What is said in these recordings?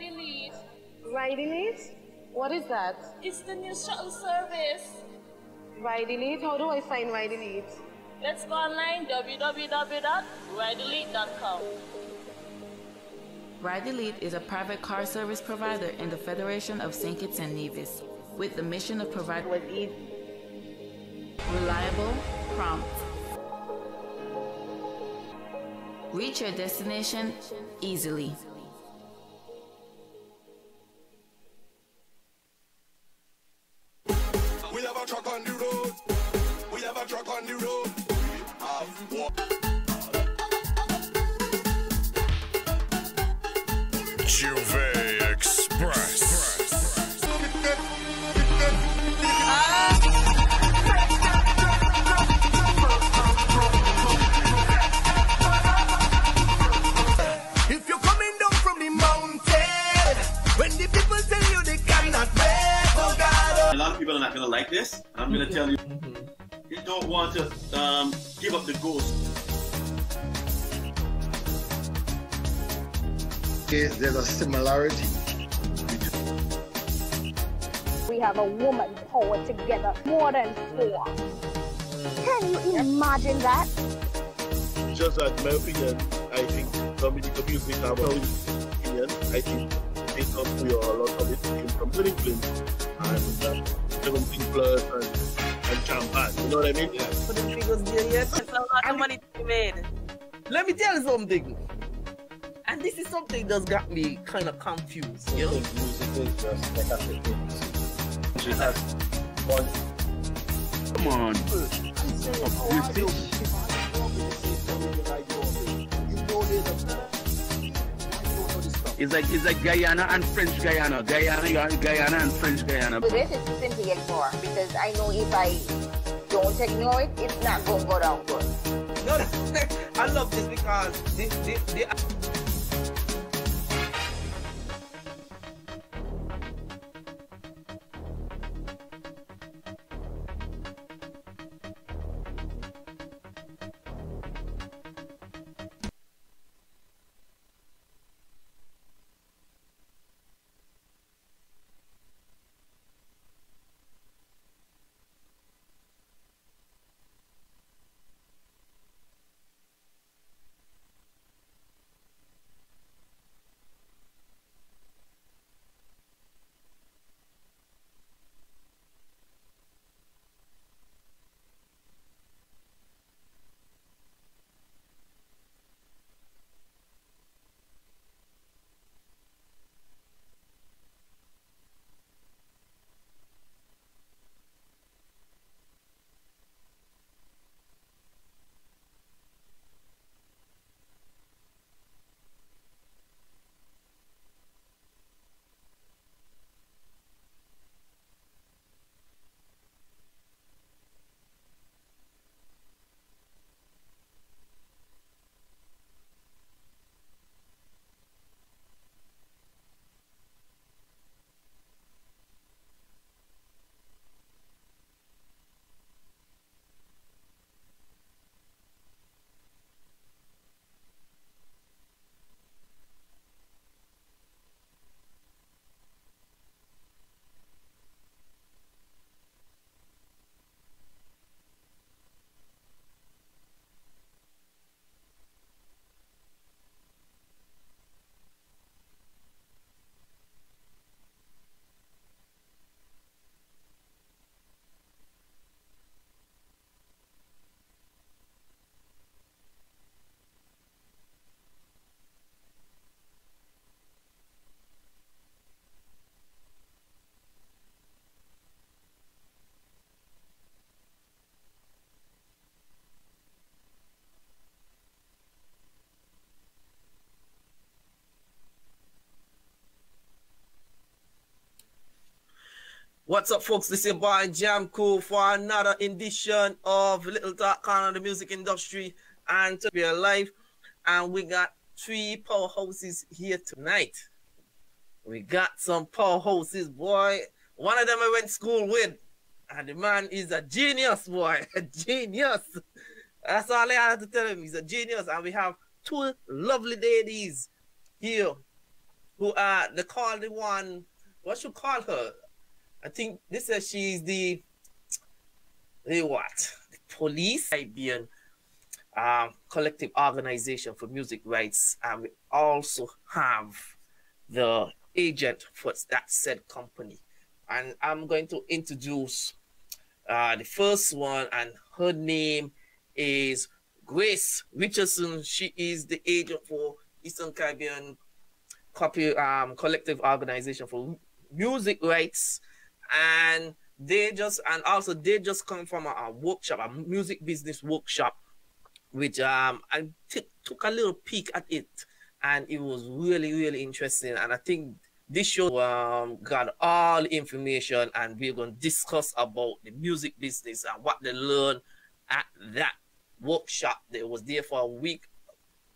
Ride Elite. Ride Elite? What is that? It's the new shuttle service. Ride Elite? How do I find Ride Elite? Let's go online, www.rideelite.com. Ride Elite is a private car service provider in the Federation of St. Kitts and Nevis, with the mission of providing reliable, prompt. Reach your destination easily. We have a truck on the road. We have a truck on the road. We have Juve Express. If you're coming down from the mountain, when the people tell you they cannot wait, oh God. A lot of people are not going to like this. I'm going to tell you, you don't want to give up the ghost. There's a similarity. We have a woman power together, more than 4. Can you imagine that? Just that, my opinion, I think community music have a opinion. I think they come to a lot of it came from Winning Flint and 17 plus and champagne. You know what I mean? Yeah. For the figures there yet. That's a lot of money to be made. Let me tell you something. And this is something that's got me kind of confused. You know? Music is just like a thing. She has one. Come on. It's like Guyana and French Guyana. Guyana and French Guyana. With it, it's simply ignore, because I know if I don't ignore it, it's not going to go down good. No, I love this because they What's up, folks? This is your boy Jam Cool for another edition of Little Dark Corner of the music industry and to be alive. And we got 3 powerhouses here tonight. We got some powerhouses, boy. One of them I went to school with, and the man is a genius, boy. A genius. That's all I have to tell him. He's a genius. And we have 2 lovely ladies here who they call the one, what should call her? I think this says she's the what? The police Caribbean collective organization for music rights, and we also have the agent for that said company. And I'm going to introduce the first one, and her name is Grace Richardson. She is the agent for Eastern Caribbean collective organization for music rights, and they just come from a workshop, a music business workshop, which I took a little peek at it, and it was really, really interesting. And I think this show got all the information, and we're going to discuss about the music business and what they learned at that workshop. They was there for a week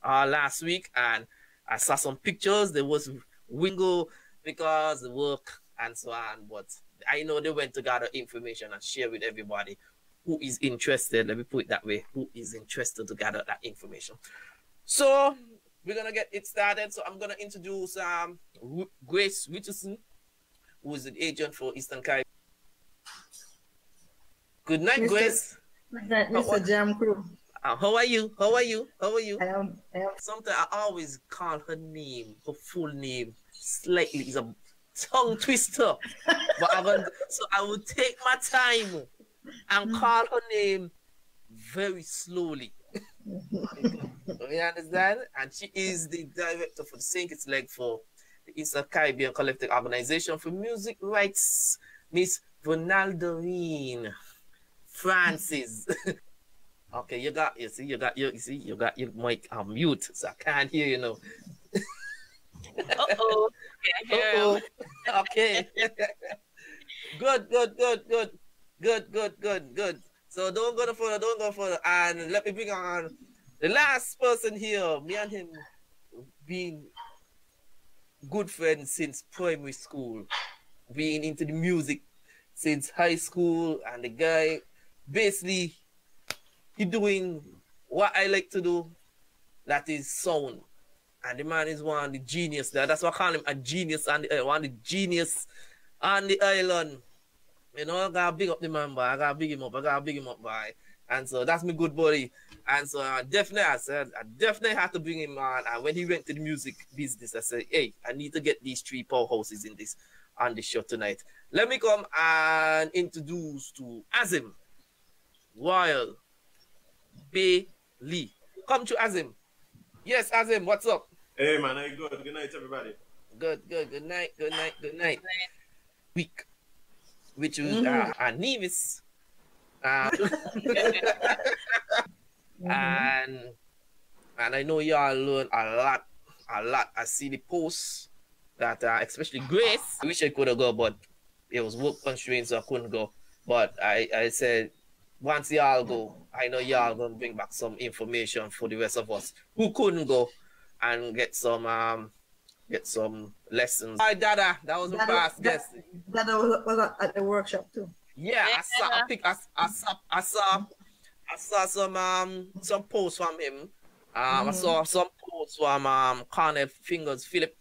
last week, and I saw some pictures. There was Wingo because the work and so on, but I know they went to gather information and share with everybody who is interested. Let me put it that way, who is interested to gather that information. So we're gonna get it started. So I'm gonna introduce Grace Richardson, who is the agent for Eastern Caribbean. Good night, Grace. Good night, Mr. Jam Crew. How are you? How are you? How are you? I am. Sometimes I always call her name, her full name, slightly. It's a tongue twister. But I will take my time and call her name very slowly. You understand? And she is the director for the St. Kitts Leg for the Eastern Caribbean Collective Organization for Music Rights, Miss Vonaldorine Francis. Okay, you got your mic on mute, so I can't hear you now. Uh-oh. Uh-oh. Okay. Good. So don't go further. And let me bring on the last person here. Me and him being good friends since primary school, being into the music since high school, and the guy basically he doing what I like to do, that is sound. And the man is one of the genius there. That's why I call him a genius on the one of the genius on the island. You know, I gotta big up the man, boy. I gotta big him up, boy. And so that's my good buddy. And so I definitely had to bring him on. And when he went to the music business, I said, hey, I need to get these three powerhouses on the show tonight. Let me come and introduce to Azim Royal Bailey. Come to Azim. Yes, Azim, what's up? Hey man, how you good? Good night, everybody. Good night. Week, which was Nevis. And I know y'all learn a lot. I see the posts that especially Grace. I wish I could have go, but it was work constraints, so I couldn't go. But I said, once y'all go, I know y'all gonna bring back some information for the rest of us who couldn't go and get some lessons. Hi, Dada, that was my past guest. Dada was at the workshop too. Yeah, I saw some posts from him. I saw some posts from Cornell Fingers Philip.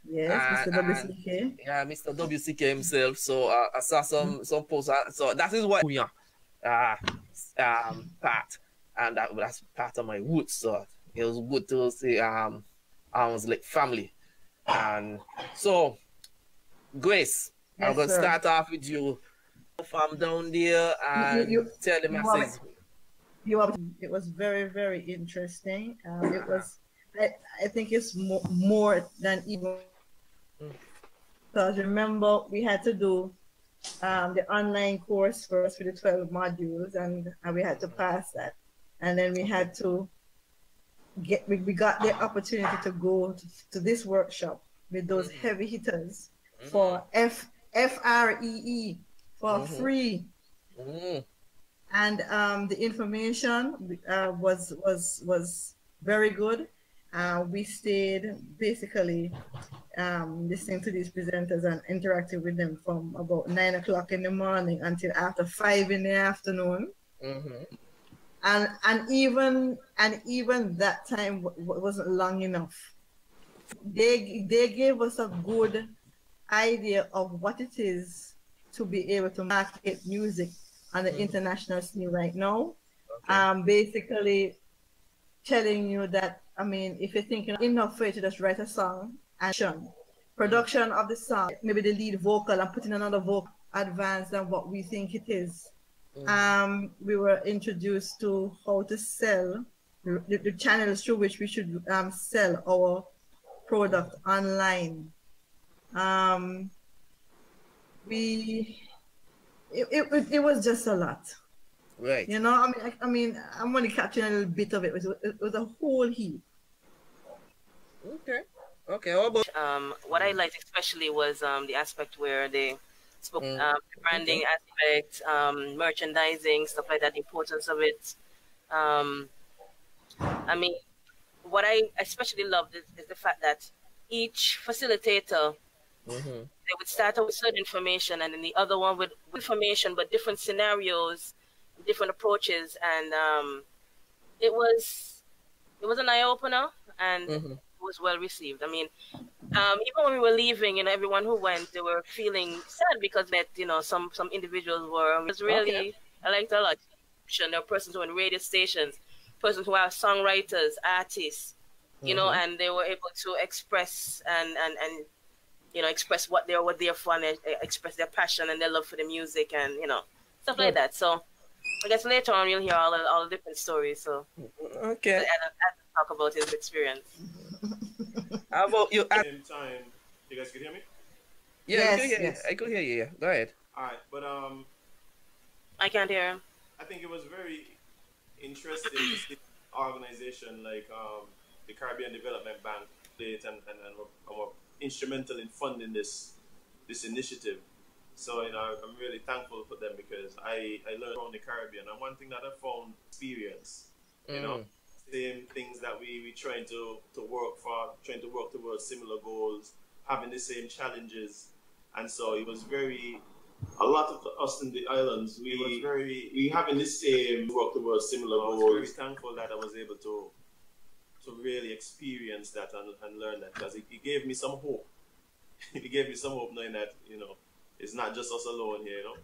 Yes, Mr. WCK. Yeah, Mr. WCK himself. So I saw some posts. So that is what part, and that's part of my roots. So it was good to see I was like family. And so Grace, Yes, I'm gonna sir. start off with you from down there and tell the masses. It was very, very interesting. It was, I think it's more than even, because remember we had to do the online course first for the 12 modules, and we had to pass that, and then we had to we got the opportunity to go to this workshop with those heavy hitters for FREE for free. And the information was very good. We stayed basically listening to these presenters and interacting with them from about 9 o'clock in the morning until after 5 in the afternoon. And even that time wasn't long enough They gave us a good idea of what it is to be able to market music on the international scene right now. Basically telling you that, I mean, if you're thinking enough for you to just write a song and production of the song, maybe the lead vocal and putting another vocal advanced than what we think it is. We were introduced to how to sell the channels through which we should sell our product online. It was just a lot. Right. You know, I mean, I'm only capturing a little bit of it. It was a whole heap. Okay. Okay. How about what I liked especially was the aspect where they spoke the branding aspect, merchandising, stuff like that, the importance of it. I mean, what I especially loved is the fact that each facilitator, they would start out with certain information, and then the other one with information, but different scenarios, different approaches, and it was an eye opener, and it was well received. I mean, even when we were leaving, you know, everyone who went, they were feeling sad because that, you know, some individuals were. It was really I liked it a lot. There were persons who were in radio stations, persons who are songwriters, artists, you know, and they were able to express and you know, express what they were there for, and express their passion and their love for the music, and you know, stuff like that. So I guess later on you'll hear all the different stories. So okay, and talk about his experience. How about you? At the same time, you guys can hear me? Yeah, yes, I could hear you. yes. I could hear you. Yeah, go ahead. All right, but I can't hear him. I think it was very interesting to see an organization like the Caribbean Development Bank played and were instrumental in funding this initiative. So, you know, I'm really thankful for them because I learned from the Caribbean, and one thing that I found experience, you know, same things that we trying to work for, trying to work towards similar goals, having the same challenges, and so it was a lot of us in the islands, we having the same work towards similar goals. I was very thankful that I was able to really experience that and learn that, because it gave me some hope. It gave me some hope knowing that, you know, it's not just us alone here, you know.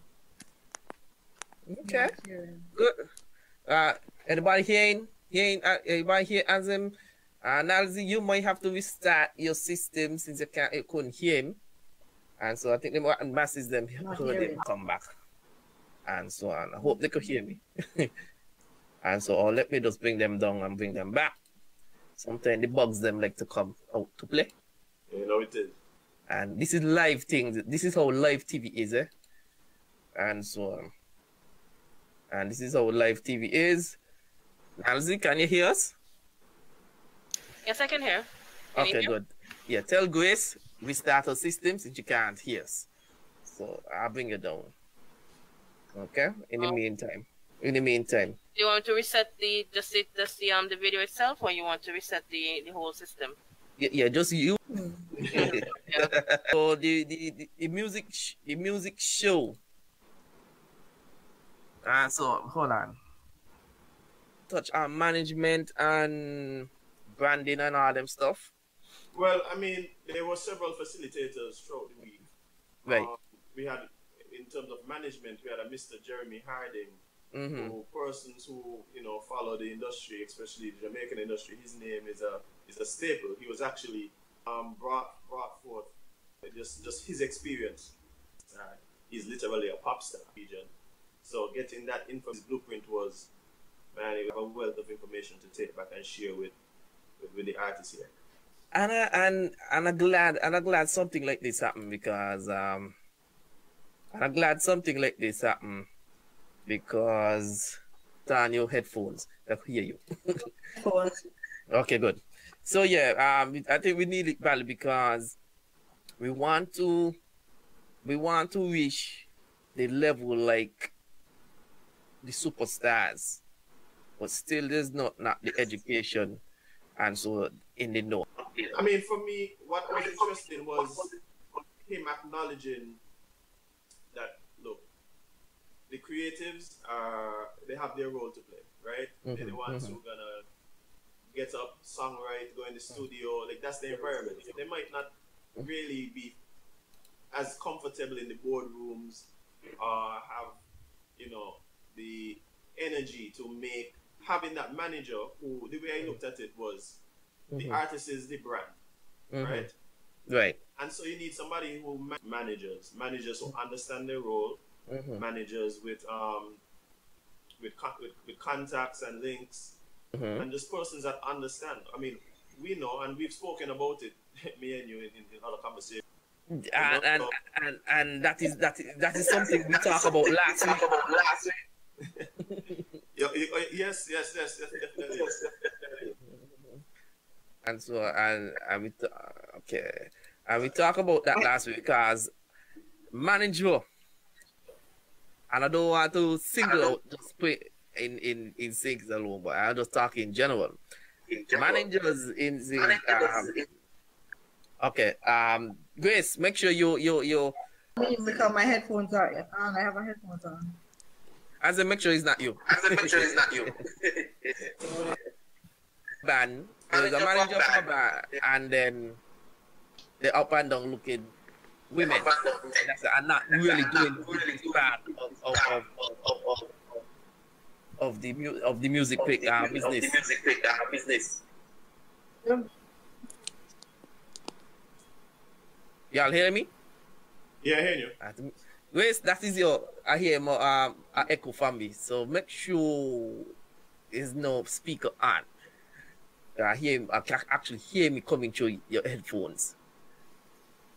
Okay. Good. Anybody hearing? Anybody hear Azim? Nalzi, you might have to restart your system since you couldn't hear him. And so I think the masses them heard him come back. And so on. I hope they could hear me. And so let me just bring them down and bring them back. Sometimes the bugs them like to come out to play. You know it is. And this is live things. This is how live TV is, eh? And so on. And this is how live TV is. Nalzi, can you hear us? Yes, I can hear. Okay, good. Yeah, tell Grace restart her system since you can't hear us. So I'll bring you down. Okay? In the meantime. Do you want to reset the video itself, or you want to reset the whole system? Yeah, just you. So the music show. So hold on. Touch on management and branding and all them stuff. Well, I mean, there were several facilitators throughout the week. Right. We had, in terms of management, we had a Mr. Jeremy Harding, who persons who, you know, follow the industry, especially the Jamaican industry, his name is a staple. He was actually brought forth just his experience. He's literally a pop star region. So getting that info, his blueprint was, man, it was a wealth of information to take back and share with the artists here. And I'm glad something like this happened because I'm glad something like this happened because turn your headphones that hear you. Okay, good. So yeah, I think we need it badly because we want to reach the level like the superstars, but still there's not the education, and so in the know. I mean, for me, what was interesting was him acknowledging that, look, the creatives they have their role to play, right? They're the ones who are gonna get up, songwrite, go in the studio. Like that's the environment. They might not really be as comfortable in the boardrooms or have, you know, the energy to make having that manager who, the way I looked at it was, the artist is the brand, right? Right. And so you need somebody who managers who understand their role, managers with contacts and links, and just persons that understand. I mean, we know, and we've spoken about it, me and you, in other conversations. And that is something we talked about last week. Yes, definitely. And so and we we talked about that last week because manager, and I don't want to single out just put in things alone, but I just talk in general. Managers in Grace, make sure you because my headphones are on. I have my headphones on. I said make sure it's not you. Band, there's a manager for a band, and then the up and down looking women that are not really doing part of the music business. Y'all hear me? Yeah, I hear you. Grace, that is I hear more echo from me. So make sure there's no speaker on. I can actually hear me coming through your headphones.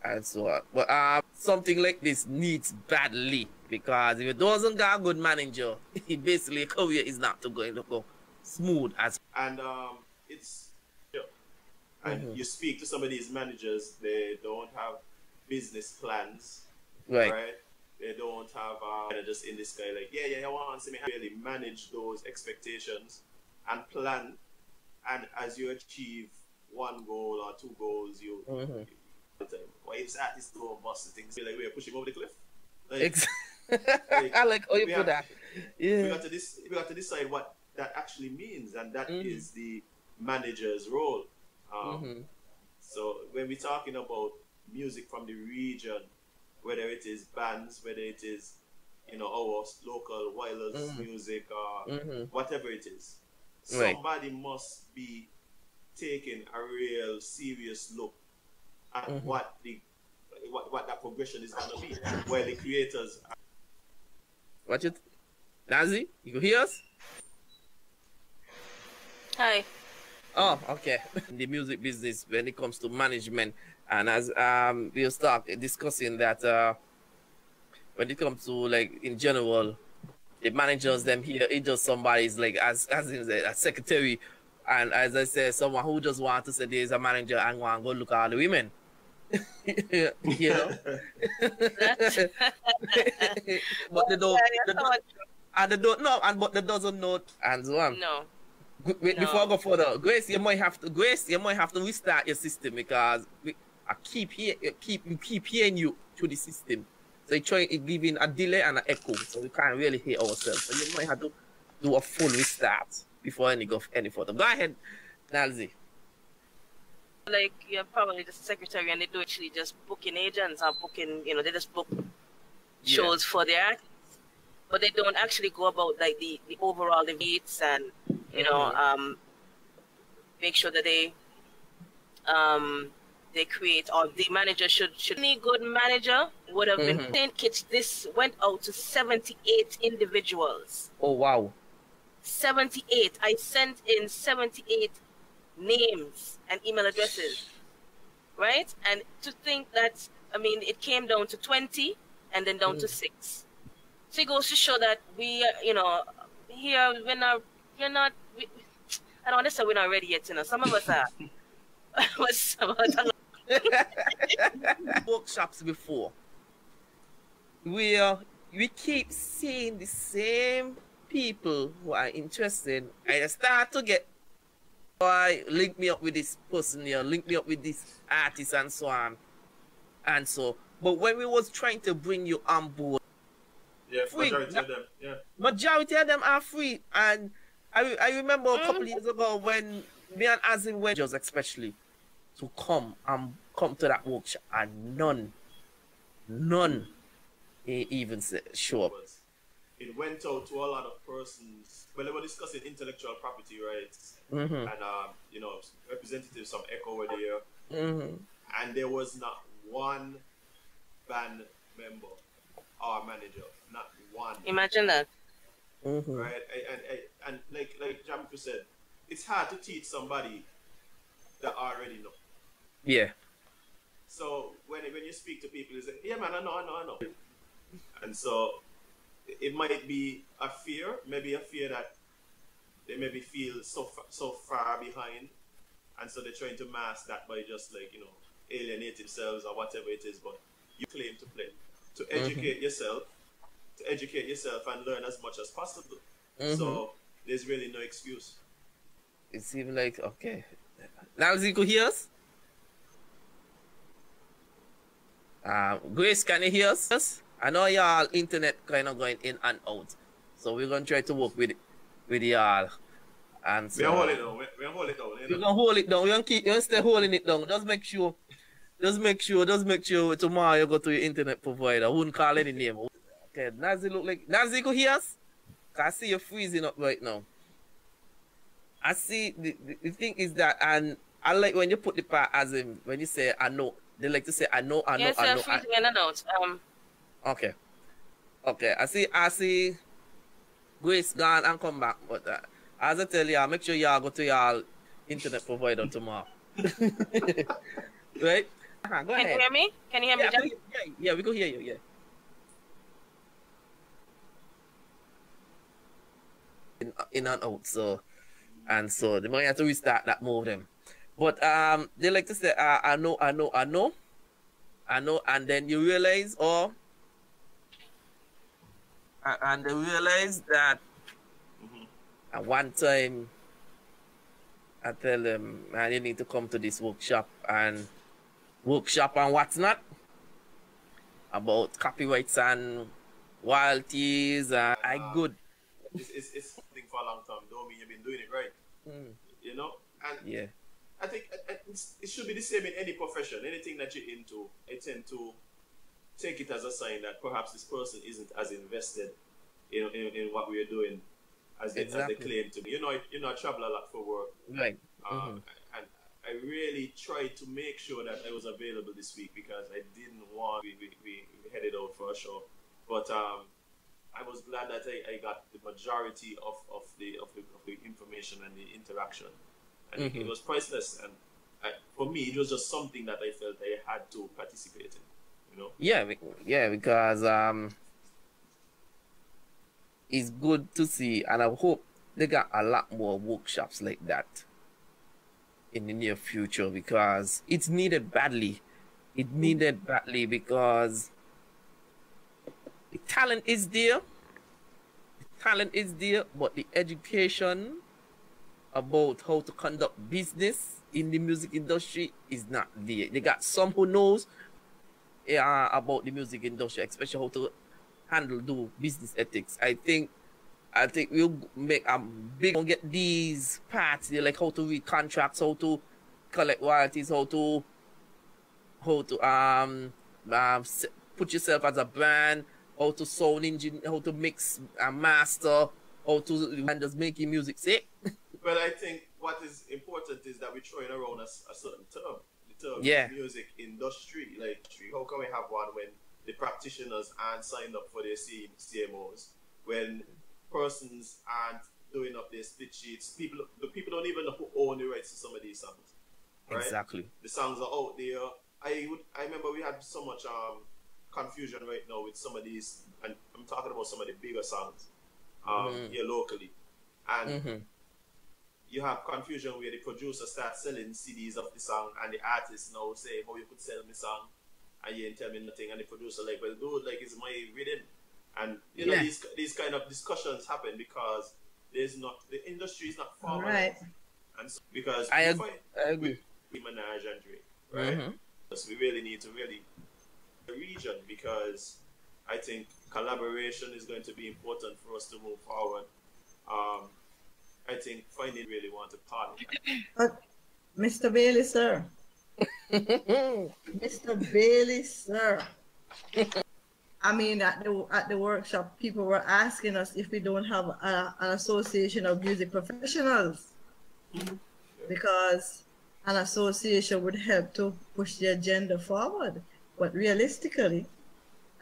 And so, but something like this needs badly, because if it doesn't got a good manager, basically career is not going to go smooth as. And it's, and you speak to some of these managers, they don't have business plans, right? They don't have just in this guy like, I want to see me really manage those expectations and plan. And as you achieve one goal or two goals, you why if artists go bust the things, like we're pushing over the cliff. Like, I like how you put that. Yeah. We got to decide what that actually means, and that is the manager's role. So when we're talking about music from the region, whether it is bands, whether it is, you know, our local wireless music or whatever it is, somebody must be taking a real serious look at what that progression is gonna be, where the creators are. Watch it. Nazi, you hear us? Hi. Oh, okay. In the music business, when it comes to management, and as we'll start discussing that when it comes to, like, in general, the managers them here, it's just somebody's like as in a secretary, and as I said, someone who just wants to say there's a manager and want to go look at all the women. You know? But they don't, but they doesn't know, and so on. No. Before I go further, Grace, you might have to restart your system, because you keep hearing you through the system. So it's giving a delay and an echo, so we can't really hear ourselves. So you might have to do a full restart before any further. Go ahead, Nalzi. Like, you're probably the secretary, and they do actually just booking agents or booking, you know, they just book shows for their artists. But they don't actually go about like the overall the beats and, you know, make sure that they create, or the manager should any good manager would have been kitsch. This went out to 78 individuals. Oh wow. 78. I sent in 78 names and email addresses. Right? And to think that, I mean, it came down to 20 and then down to 6. So it goes to show that we, you know, here I don't want to say we're not ready yet, you know. Some of us are. Workshops before, we keep seeing the same people who are interested. I start to get, why link me up with this person here, link me up with this artist, and so on, and so. But when we was trying to bring you on board, majority of them are free. And I remember a couple years ago when me and Azim went just especially to come to that workshop, and none even show up. It went out to a lot of persons. Well, they were discussing intellectual property rights, and you know, representatives from ECHO were there, and there was not one band member or manager, not one. Imagine that. Right, and like Jamku said, it's hard to teach somebody that already know. Yeah. So when you speak to people, you say, "Yeah, man, I know," and so it might be a fear, maybe a fear that they maybe feel so far behind, and so they're trying to mask that by just like, you know, alienate themselves or whatever it is. But you claim to play, to educate yourself, and learn as much as possible. So there's really no excuse. It's even like, okay, now you could hear us. Grace, can you hear us? I know y'all internet kind of going in and out, so we're gonna try to work with y'all. And so, we're hold it down. We're hold it down. We're gonna hold it down. We're gonna stay holding it down. Just make sure tomorrow you go to your internet provider. I wouldn't call any name. Okay, Nazi look like Nazi could hear us? I see you freezing up right now. I see the thing is that, and I like when you put the part as in when you say I know. They like to say I know. Yes, I'm freezing in and out. Okay. I see Grace gone and come back, but as I tell you, make sure y'all go to your internet provider tomorrow. Right? Go ahead. Can you hear me? Can you hear me, Jack? Yeah, we can hear you, yeah. In and out, so they might have to restart that move them. But they like to say I know, and then you realize, and they realize that at one time I tell them, man, you need to come to this workshop and what's not about copyrights and royalties. I good. It's something for a long time. Don't mean you've been doing it right. You know, and yeah, I think it should be the same in any profession. Anything that you're into, I tend to take it as a sign that perhaps this person isn't as invested in what we are doing as they claim to be. You know, I travel a lot for work. Right. And I really tried to make sure that I was available this week because I didn't want we headed out for a show. But I was glad that I got the majority of the information and the interaction. And it was priceless. And for me, it was just something that I felt I had to participate in. You know? Yeah, because it's good to see, and I hope they got a lot more workshops like that in the near future because it's needed badly. It needed badly because the talent is there. But the education about how to conduct business in the music industry is not there. They got some who knows about the music industry, especially how to do business ethics. I think we'll make a big get these parts, like how to read contracts, how to collect royalties, how to put yourself as a brand, how to sound engineer, how to mix and master, how to and just making music. See? Well, I think what is important is that we're throwing around a certain term. The term music industry. Like, how can we have one when the practitioners aren't signed up for their CMOs? When persons aren't doing up their split sheets, the people don't even know who own the rights to some of these songs. Right? Exactly. The songs are out there. I remember we had so much confusion right now with some of these, and I'm talking about some of the bigger songs here locally, and you have confusion where the producer starts selling CDs of the song, and the artist now say, "How you could sell me song?" and you ain't tell me nothing, and the producer like, "Well, dude, like it's my rhythm," and you know these kind of discussions happen because the industry is not formal, right? And so, because I agree. With Minaj and Drake, right? So we really need to the region, because I think collaboration is going to be important for us to move forward. I think finding really want to party. Mr. Bailey, sir. Mr. Bailey, sir. I mean, at the workshop, people were asking us if we don't have an association of music professionals, because an association would help to push the agenda forward. But realistically,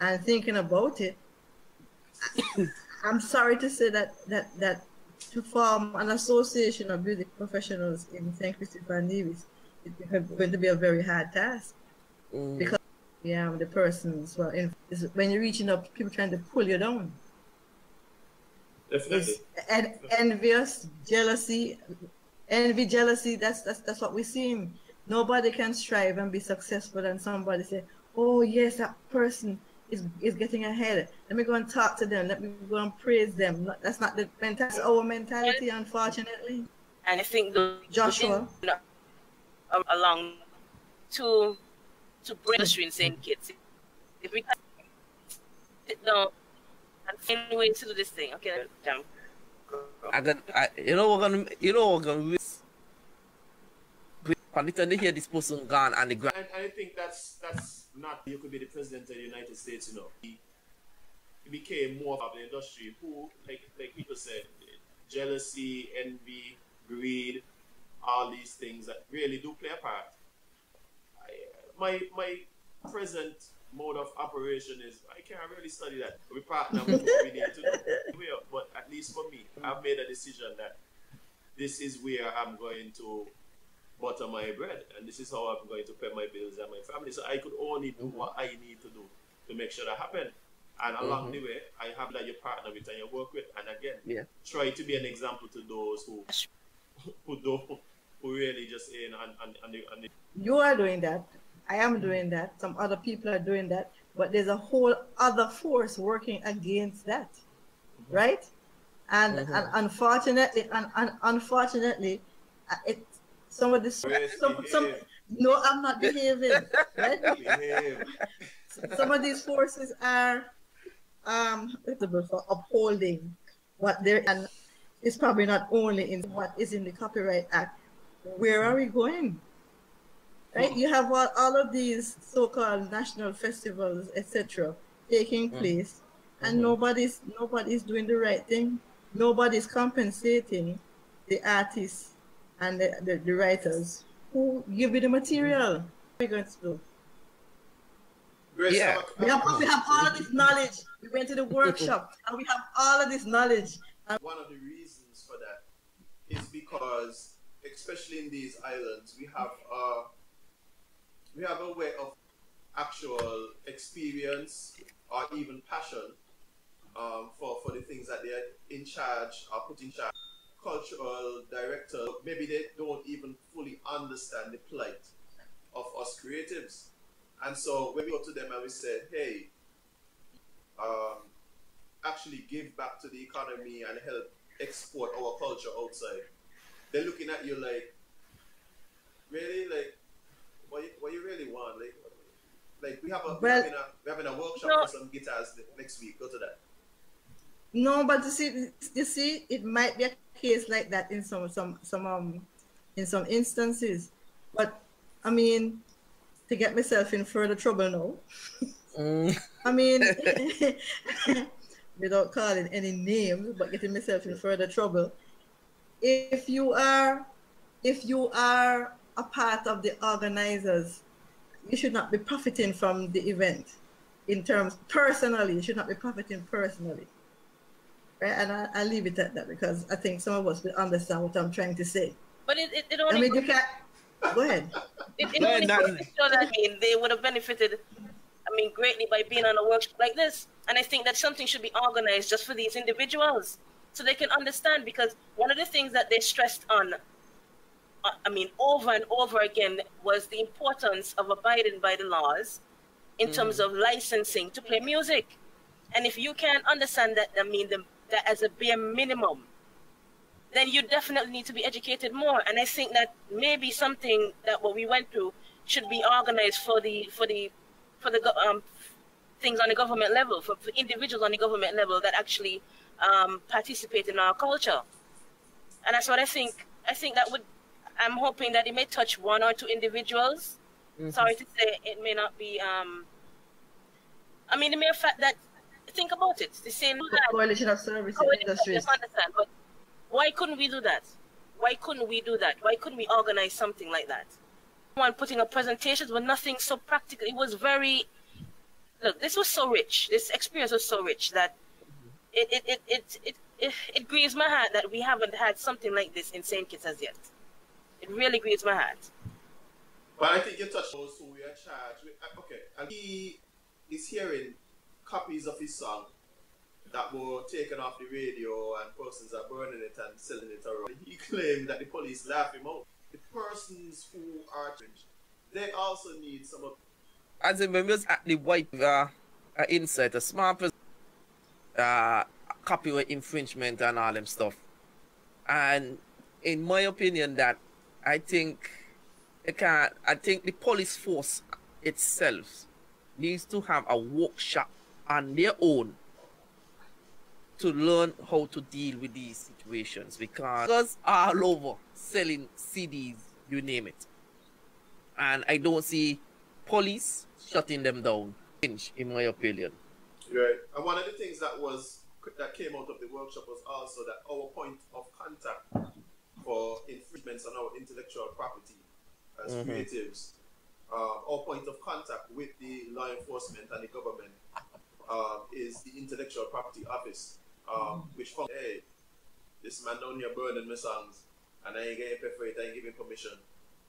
and thinking about it, I'm sorry to say that to form an association of music professionals in St. Christopher and Nevis is going to be a very hard task, because the persons when you're reaching up, people trying to pull you down. Definitely. And envious, jealousy, jealousy. That's what we're seeing. Nobody can strive and be successful, and somebody say, "Oh yes, that person is getting ahead. Let me go and talk to them. Let me go and praise them." That's not our mentality, unfortunately. And I think Joshua along to bring the street in St. Kitts. If we can sit down and find ways to do this thing, okay, damn. We're gonna to hear this person gone on the ground. And I think that's not, you could be the president of the United States, you know. He became more of an industry who, like people said, jealousy, envy, greed, all these things that really do play a part. My present mode of operation is, I can't really study that. We partner with what we need to do. But at least for me, I've made a decision that this is where I'm going to butter my bread, and this is how I'm going to pay my bills and my family. So I could only do what I need to do to make sure that happen. And along the way, I have that you partner with and you work with, and again, try to be an example to those who really just in on the. You are doing that. I am doing that. Some other people are doing that, but there's a whole other force working against that, right? And unfortunately, some of this, no, I'm not behaving. Right? Some of these forces are responsible for upholding what they're, and it's probably not only in what is in the Copyright Act. Where are we going? Right? You have all of these so-called national festivals, etc., taking place, and nobody's doing the right thing. Nobody's compensating the artists and the writers who give you the material. What are we going to do? Yeah. We have all of this knowledge. We went to the workshop and we have all of this knowledge. One of the reasons for that is because, especially in these islands, we have a way of actual experience or even passion for the things that they are in charge or put in charge. Cultural director, maybe they don't even fully understand the plight of us creatives. And so when we go to them and we say, hey, actually give back to the economy and help export our culture outside, they're looking at you like, really? Like, what you really want? Like we're having a workshop for some guitars next week. Go to that. No, but you see, it might be a case like that in some instances. But I mean, to get myself in further trouble now. I mean, without calling any names, but getting myself in further trouble. If you are a part of the organizers, you should not be profiting from the event. In terms personally, you should not be profiting personally. Right? And I leave it at that, because I think some of us will understand what I'm trying to say. But it only. I mean, you can't. Go ahead. It only shows that they would have benefited, greatly by being on a workshop like this. And I think that something should be organized just for these individuals, so they can understand. Because one of the things that they stressed on, over and over again, was the importance of abiding by the laws in terms of licensing to play music. And if you can't understand that, that as a bare minimum, then you definitely need to be educated more. And I think that maybe something that what we went through should be organized for the things on the government level, for individuals on the government level that actually participate in our culture. And that's what I think. I think that would, I'm hoping that it may touch one or two individuals. Sorry to say, it may not be, I mean, the mere fact that, think about it, the same Coalition of Service Industries. I understand, but why couldn't we do that? Why couldn't we do that? Why couldn't we organize something like that? One putting up presentations with nothing so practical. It was very, look, this was so rich. This experience was so rich that it grieves my heart that we haven't had something like this in St. Kitts as yet. It really grieves my heart. But I think you touched those who we are charged with. Okay, and he is hearing copies of his song that were taken off the radio and persons are burning it and selling it around. He claimed that the police laugh him out. The persons who are charged, they also need some of... As in, when we was at the white insert, a small copyright infringement and all them stuff. And in my opinion, that I think the police force itself needs to have a workshop on their own to learn how to deal with these situations, because all over selling CDs, you name it. And I don't see police shutting them down, in my opinion. Right. And one of the things that came out of the workshop was also that our point of contact for infringements on our intellectual property as creatives, our point of contact with the law enforcement and the government is the Intellectual Property Office, which found, hey, this man down here burning my songs and I ain't getting paid for it, I ain't giving permission.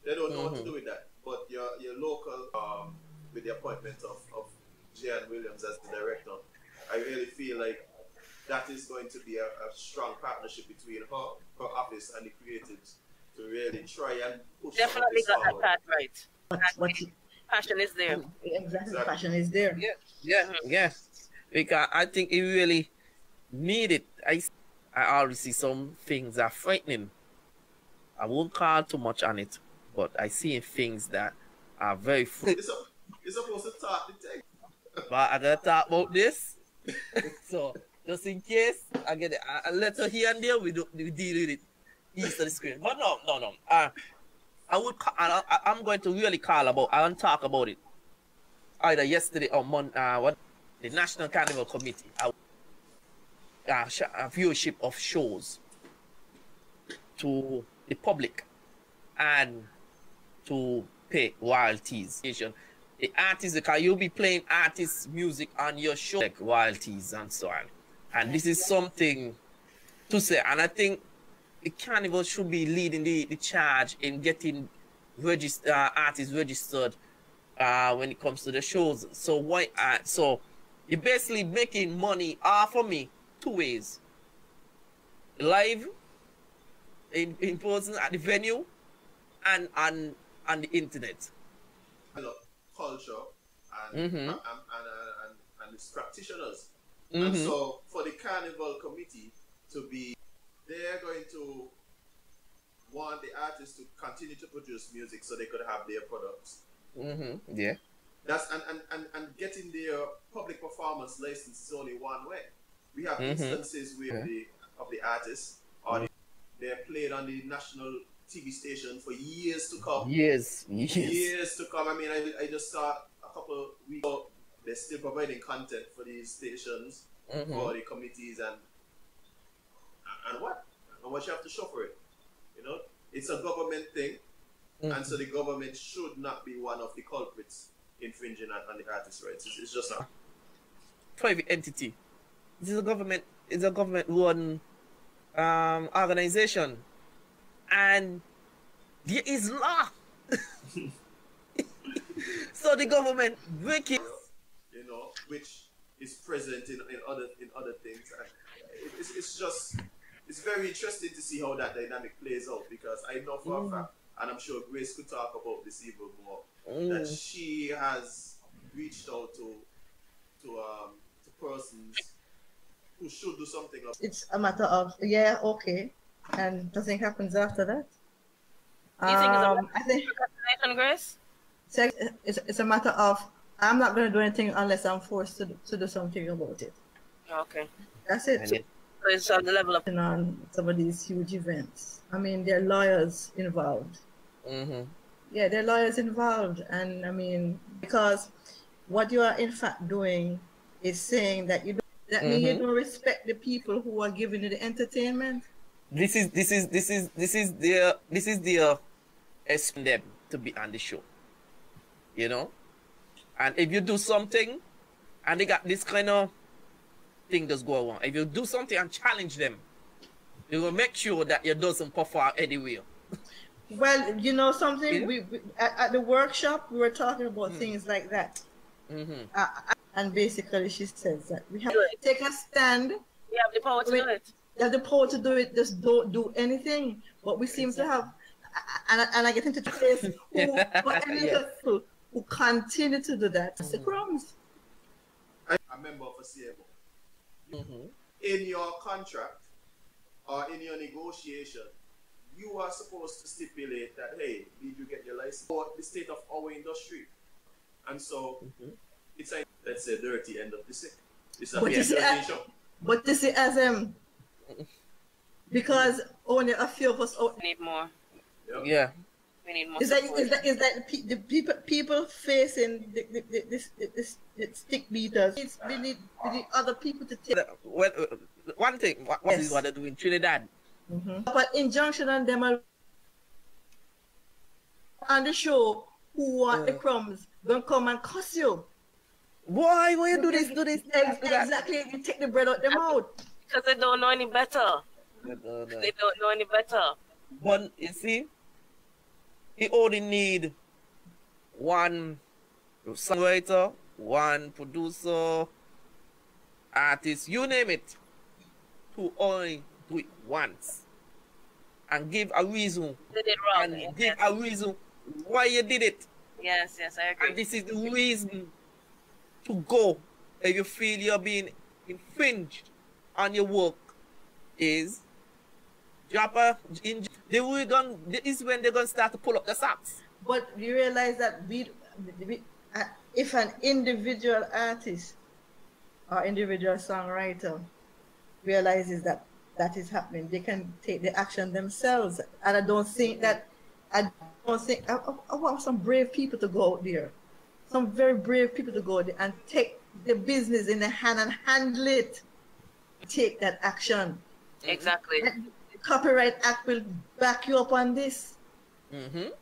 They don't know what to do with that. But your local, with the appointment of J.N. Williams as the director, I really feel like that is going to be a strong partnership between her office and the creatives to really try and push. Definitely got that part right. What passion is there. Exactly, passion is there. Yeah. Because I think it really needed. I already see some things that are frightening. I won't call too much on it, but I see things that are very frightening. You're supposed to talk the thing. But I gotta talk about this. So just in case I get a letter here and there, we deal with it east of the screen. But no. I'm going to really talk about it. Either yesterday or the National Carnival Committee, a viewership of shows to the public and to pay royalties. The artists, because you'll be playing artists' music on your show, like royalties and so on. And this is something to say. And I think the carnival should be leading the charge in getting artists registered when it comes to the shows. So so you're basically making money off of me two ways: live in person at the venue and on the internet. Culture and its practitioners. And so for the Carnival Committee to be, they're going to want the artists to continue to produce music so they could have their products. Yeah. That's and getting their public performance license is only one way. We have instances where of the artists they're played on the national TV station for years to come. Years to come. I mean, I just saw a couple weeks ago, they're still providing content for these stations, for the committees, and what you have to show for it. You know, it's a government thing, and so the government should not be one of the culprits infringing on the artists' rights. It's just a private entity. This is a government. It's a government-run organization. And there is law. So the government breaking, you know, which is present in other things. And it's very interesting to see how that dynamic plays out, because I know for a fact, and I'm sure Grace could talk about this even more, that she has reached out to persons who should do something. It's a matter of okay. And nothing happens after that. Do you think I think Grace? It's a matter of, I'm not going to do anything unless I'm forced to do something about it. Okay. That's it. So it's on the level of on some of these huge events. I mean, there are lawyers involved. Yeah, there are lawyers involved, and I mean, because what you are in fact doing is saying that you don't, that means you don't respect the people who are giving you the entertainment. This is their asking them to be on the show, you know. And if you do something, and they got this kind of thing that's going on, if you do something and challenge them, they will make sure that you doesn't perform anywhere. Well, you know something, we at the workshop we were talking about things like that, and basically she says that we have to take a stand. We have the power to do it. You have the power to do it. Just don't do anything. But we seem to have, and I get into the place who continue to do that. It's the crumbs. A member of a CMO. In your contract or in your negotiation, you are supposed to stipulate that, hey, did you get your license? For the state of our industry. And so it's like, let's say, dirty end of the sick. It's a show. But this is as because only a few of us need more. Yeah. We need more. Is that the people facing the stick beaters? We need other people to take. Well, one thing, what is what they do in Trinidad? But injunction on them on the show who want the crumbs don't come and cuss you. Why you do this? Exactly, you take the bread out their mouth. Because they don't know any better. They don't know any better. But you see, you only need one songwriter, one producer, artist, you name it, to only do it once and give a reason. They did wrong. And give a reason why you did it. Yes, I agree. And this is the reason to go if you feel you're being infringed on your work is this is when they're gonna start to pull up the socks. But you realize that if an individual artist or individual songwriter realizes that that is happening, they can take the action themselves. And I want some brave people to go out there, some very brave people to go out there and take the business in their hand and handle it. Take that action. Exactly. And the Copyright Act will back you up on this.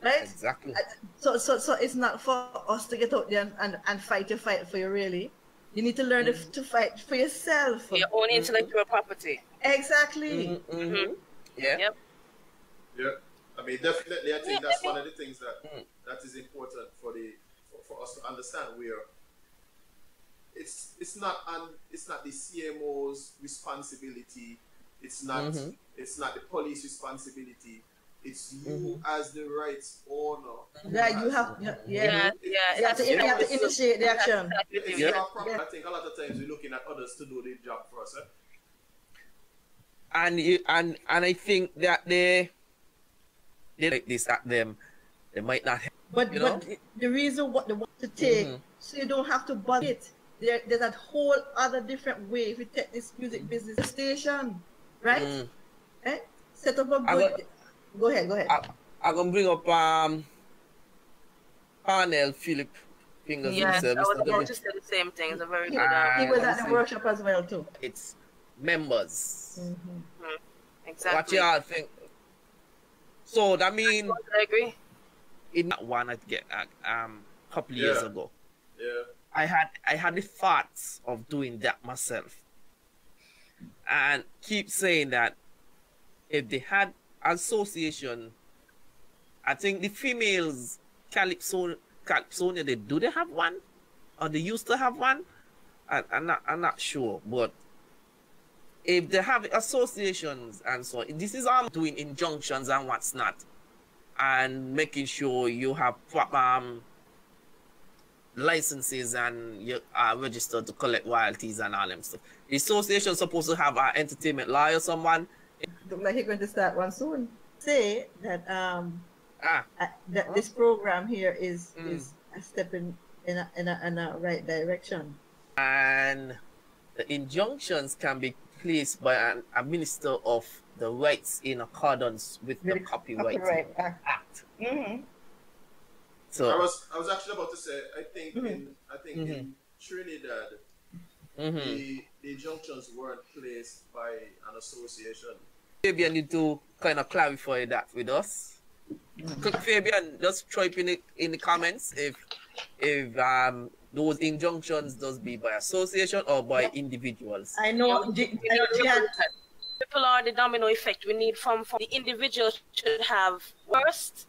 Right? Exactly. So it's not for us to get out there and fight for you, really. You need to learn to fight for yourself. For your own intellectual property. Exactly. Yeah. Yep. Yeah. I mean, definitely, I think that's one of the things that is important for us to understand. Where it's not the CMO's responsibility. It's not the police responsibility. It's you as the rights owner. Yeah, you have. You have to initiate the action. I think a lot of times we're looking at others to do the job for us. And I think that they like this at them. They might not. But the reason what they want to take, so you don't have to bother it. There's a whole other different way if you take this music business station, right? Set up a good. Go ahead. I'm gonna bring up Parnell Philip Fingers. Yes, I was about to say the same thing. It's a very good. He was at the workshop as well too. It's members. Exactly. What y'all think? So that mean I agree. In that one I get couple years ago. Yeah. I had the thoughts of doing that myself. And keep saying that if they had association, I think the females Calypsonia, they have one? Or they used to have one? I'm not sure, but if they have associations and so this is all doing injunctions and what's not, and making sure you have proper licenses and you are registered to collect royalties and all them stuff. The association is supposed to have an entertainment law or someone. Look like you're going to start one soon. Say that that this program here is a step in a right direction. And the injunctions can be placed by a minister of the rights in accordance with the Copyright Act. So I was actually about to say, I think in Trinidad, the injunctions weren't placed by an association. Fabian, you to kind of clarify that with us. Fabian, just throw it in the comments if those injunctions does be by association or by individuals. I know. People are the domino effect. We need from the individual should have first.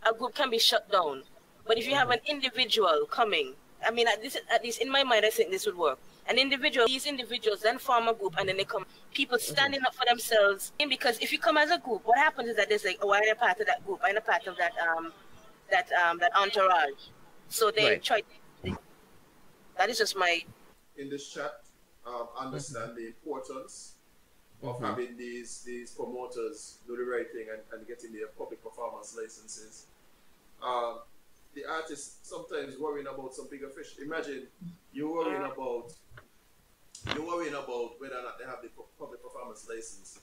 A group can be shut down, but if you have an individual coming, I mean, at least in my mind, I think this would work. An individual, these individuals then form a group, and then they come, people standing up for themselves. And because if you come as a group, what happens is that there's like, oh, I'm a part of that group, I'm a part of that entourage. So they try. That is just my. In this chat, understand the importance of having these promoters do the right thing and getting their public performance licenses. The artists sometimes worrying about some bigger fish. Imagine you're worrying about whether or not they have the public performance license,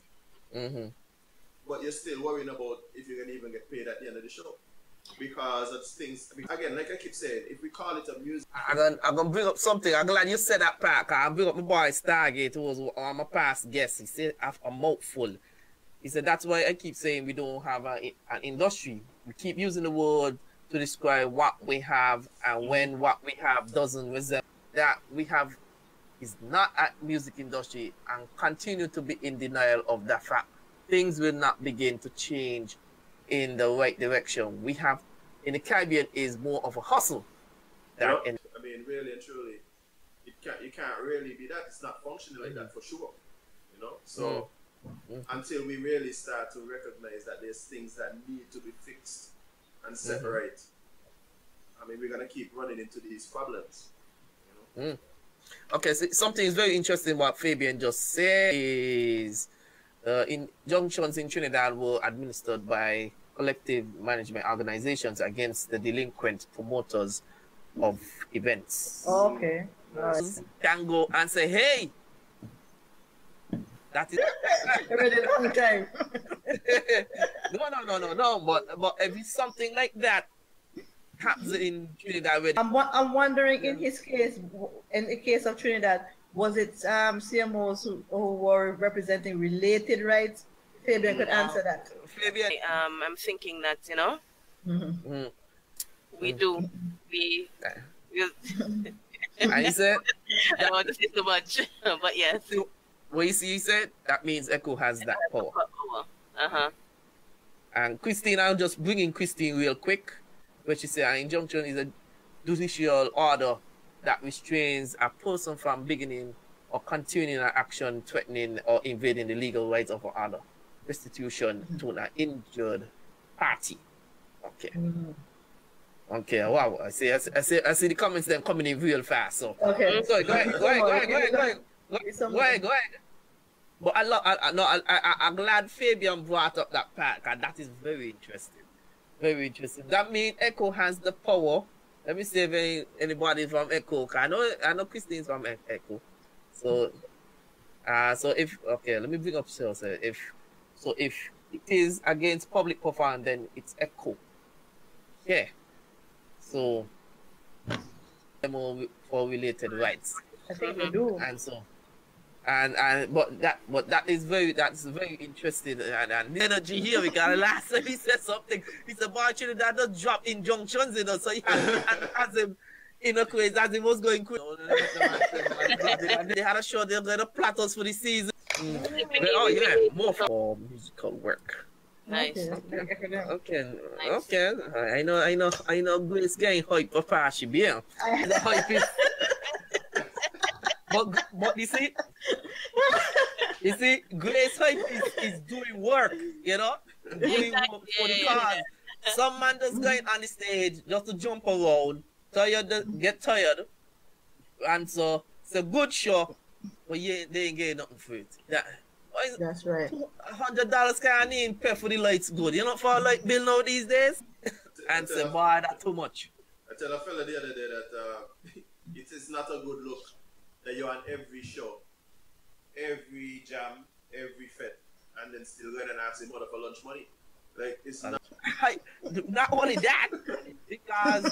but you're still worrying about if you're gonna even get paid at the end of the show, because it's things. Again, like I keep saying, if we call it a music, I'm gonna bring up something. I'm glad you said that part. I'm bring up my boy Stargate, who was my past guest. He said a mouthful. He said that's why I keep saying we don't have an industry. We keep using the word to describe what we have, and when what we have doesn't resemble that we have is not at music industry, and continue to be in denial of that fact, things will not begin to change in the right direction. We have in the Caribbean is more of a hustle. I mean, really and truly, you can't really be that. It's not functioning like that for sure. You know, so until we really start to recognize that there's things that need to be fixed and separate, I mean, we're gonna keep running into these problems. You know? Okay, so something is very interesting what Fabian just said is injunctions in Trinidad were administered by collective management organizations against the delinquent promoters of events. Okay. Can go and say, hey, that is already a long time. No, but if it's something like that happens in Trinidad, I'm wondering in his case, in the case of Trinidad, was it CMOs who were representing related rights? Fabian could answer that. Fabian, I'm thinking that, you know, we do. I said, I don't want to say too much, but yes. What you see, you said that means Echo has that power. And Christine, I'll just bring in Christine real quick, where she said an injunction is a judicial order that restrains a person from beginning or continuing an action threatening or invading the legal rights of another. Restitution to an injured party. Okay. Okay, wow. I see the comments then coming in real fast. So okay. So go ahead. But I'm glad Fabian brought up that part, because that is very interesting. Very interesting. That means Echo has the power. Let me see if anybody from Echo. I know Christine's from Echo. So if let me bring up sales. If it is against public performance, then it's Echo. Yeah. So for related rights. I think we do. And so. But that's very interesting, and the energy here, we got last time he said something, he said boy Trinidad just drop injunctions, you know, so he has him in a craze as he was going crazy. And they had a show, they're going to platters for the season. Oh yeah, more for musical work. Nice. Okay. I know Grace getting hype for Pashi Beer. The hype is But you see, Grace Hype is doing work, you know? Doing work for the cause. Some man just going on the stage just to jump around, get tired, and so it's a good show, but they ain't getting nothing for it. That's right. $100 can't even pay for the lights good. You know, for a light bill now these days? And say, boy, that's too much. I tell a fella the other day that it is not a good look that you're on every show every jam, every fete, and then still going and ask him mother for lunch money. Like, it's not. Not only that, because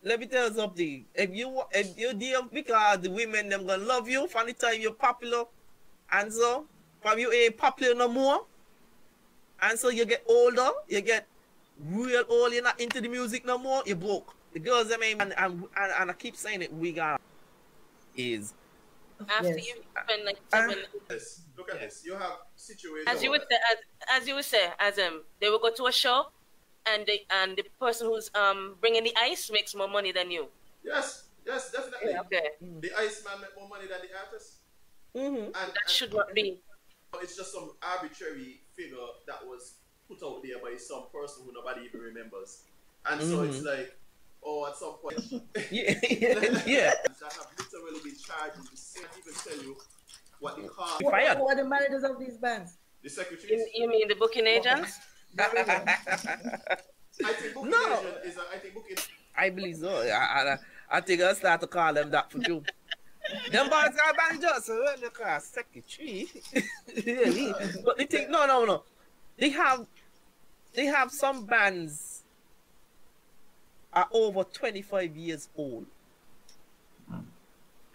let me tell you something. If you deal, because the women them gonna love you from the time you're popular, and so from you ain't popular no more, and so you get older, you get real old, you're not into the music no more, you broke. The girls, I mean, and I keep saying it, we got is after you spend like 7 look at this. You have situations as you would say, they will go to a show, and the person who's bringing the ice makes more money than you. Yes, definitely. Yeah, okay. The Iceman make more money than the artist. And that should not be. It's just some arbitrary figure that was put out there by some person who nobody even remembers, and so it's like, oh, at some point, yeah. I have literally been charged. I can't even tell you what the car. Who are the managers of these bands? The secretaries. You mean the booking agents? I think booking agent is. I think booking. I believe so. I think I'll start to call them that for you. Them boys are managers, so they call secretary. Really? But they think no. They have some bands are over 25 years old,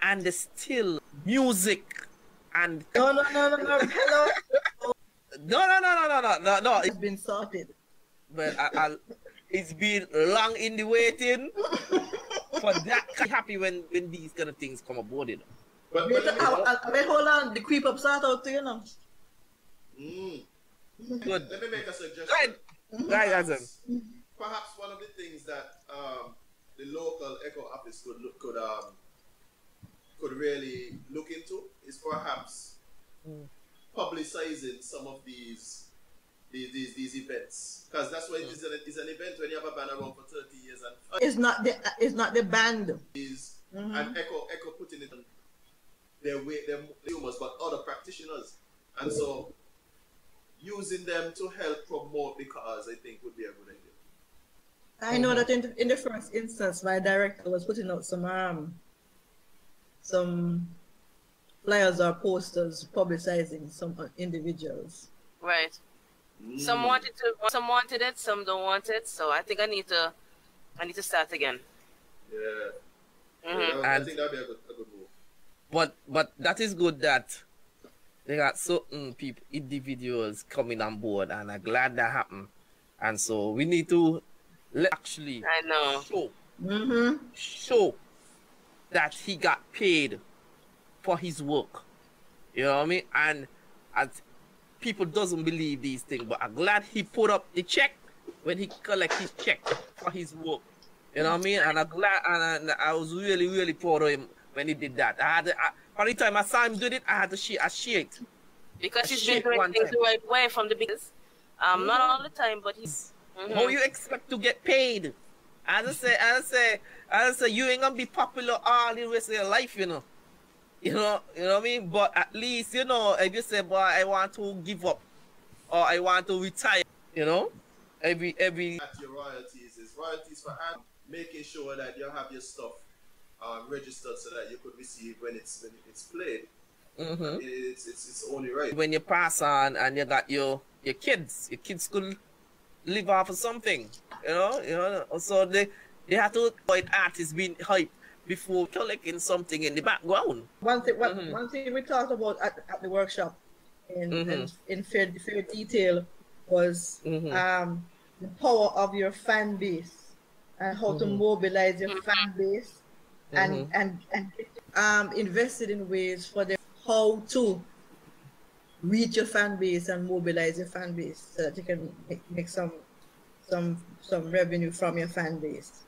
and they're still music and no. Hello. No. It's been sorted. But it's been long in the waiting for that. Happy when these kind of things come aboard, you know. But hold on, the creep up start out to you know. Good. Let me make a suggestion. Perhaps one of the things that the local Echo office could really look into is perhaps publicizing some of these events, because that's why it's an event when you have a band around for 30 years and it's not the band. And Echo putting it on their humors, but other practitioners, and so using them to help promote the cause, I think would be a good idea. I know that in the first instance, my director was putting out some flyers or posters publicizing some individuals. Right. Some wanted it, some don't want it. So I think I need to start again. Yeah. Mm-hmm. I think that'd be a good move. But that is good that they got certain people, individuals coming on board, and I'm glad that happened. And so we need to actually show that he got paid for his work. You know what I mean? And as people doesn't believe these things, but I'm glad he put up the check when he collect his check for his work. You know what I mean? And I'm glad, and I was really, really proud of him when he did that. By the time I saw him do it, I had to shake it. Because he's been doing things the right way from the beginning. Not all the time, but he's... How you expect to get paid? As I say, you ain't gonna be popular all the rest of your life, you know. You know what I mean? But at least, you know, if you say, boy, I want to give up, or I want to retire, you know, every at your royalties is royalties for making sure that you have your stuff registered so that you could receive when it's played. It's only right. When you pass on and you got your kids could live off of something, you know. So they have to avoid artists being hyped before collecting something in the background. One thing we talked about at the workshop in fair detail was the power of your fan base and how to mobilize your fan base and invested in ways for them how to reach your fan base and mobilize your fan base so that you can make some revenue from your fan base.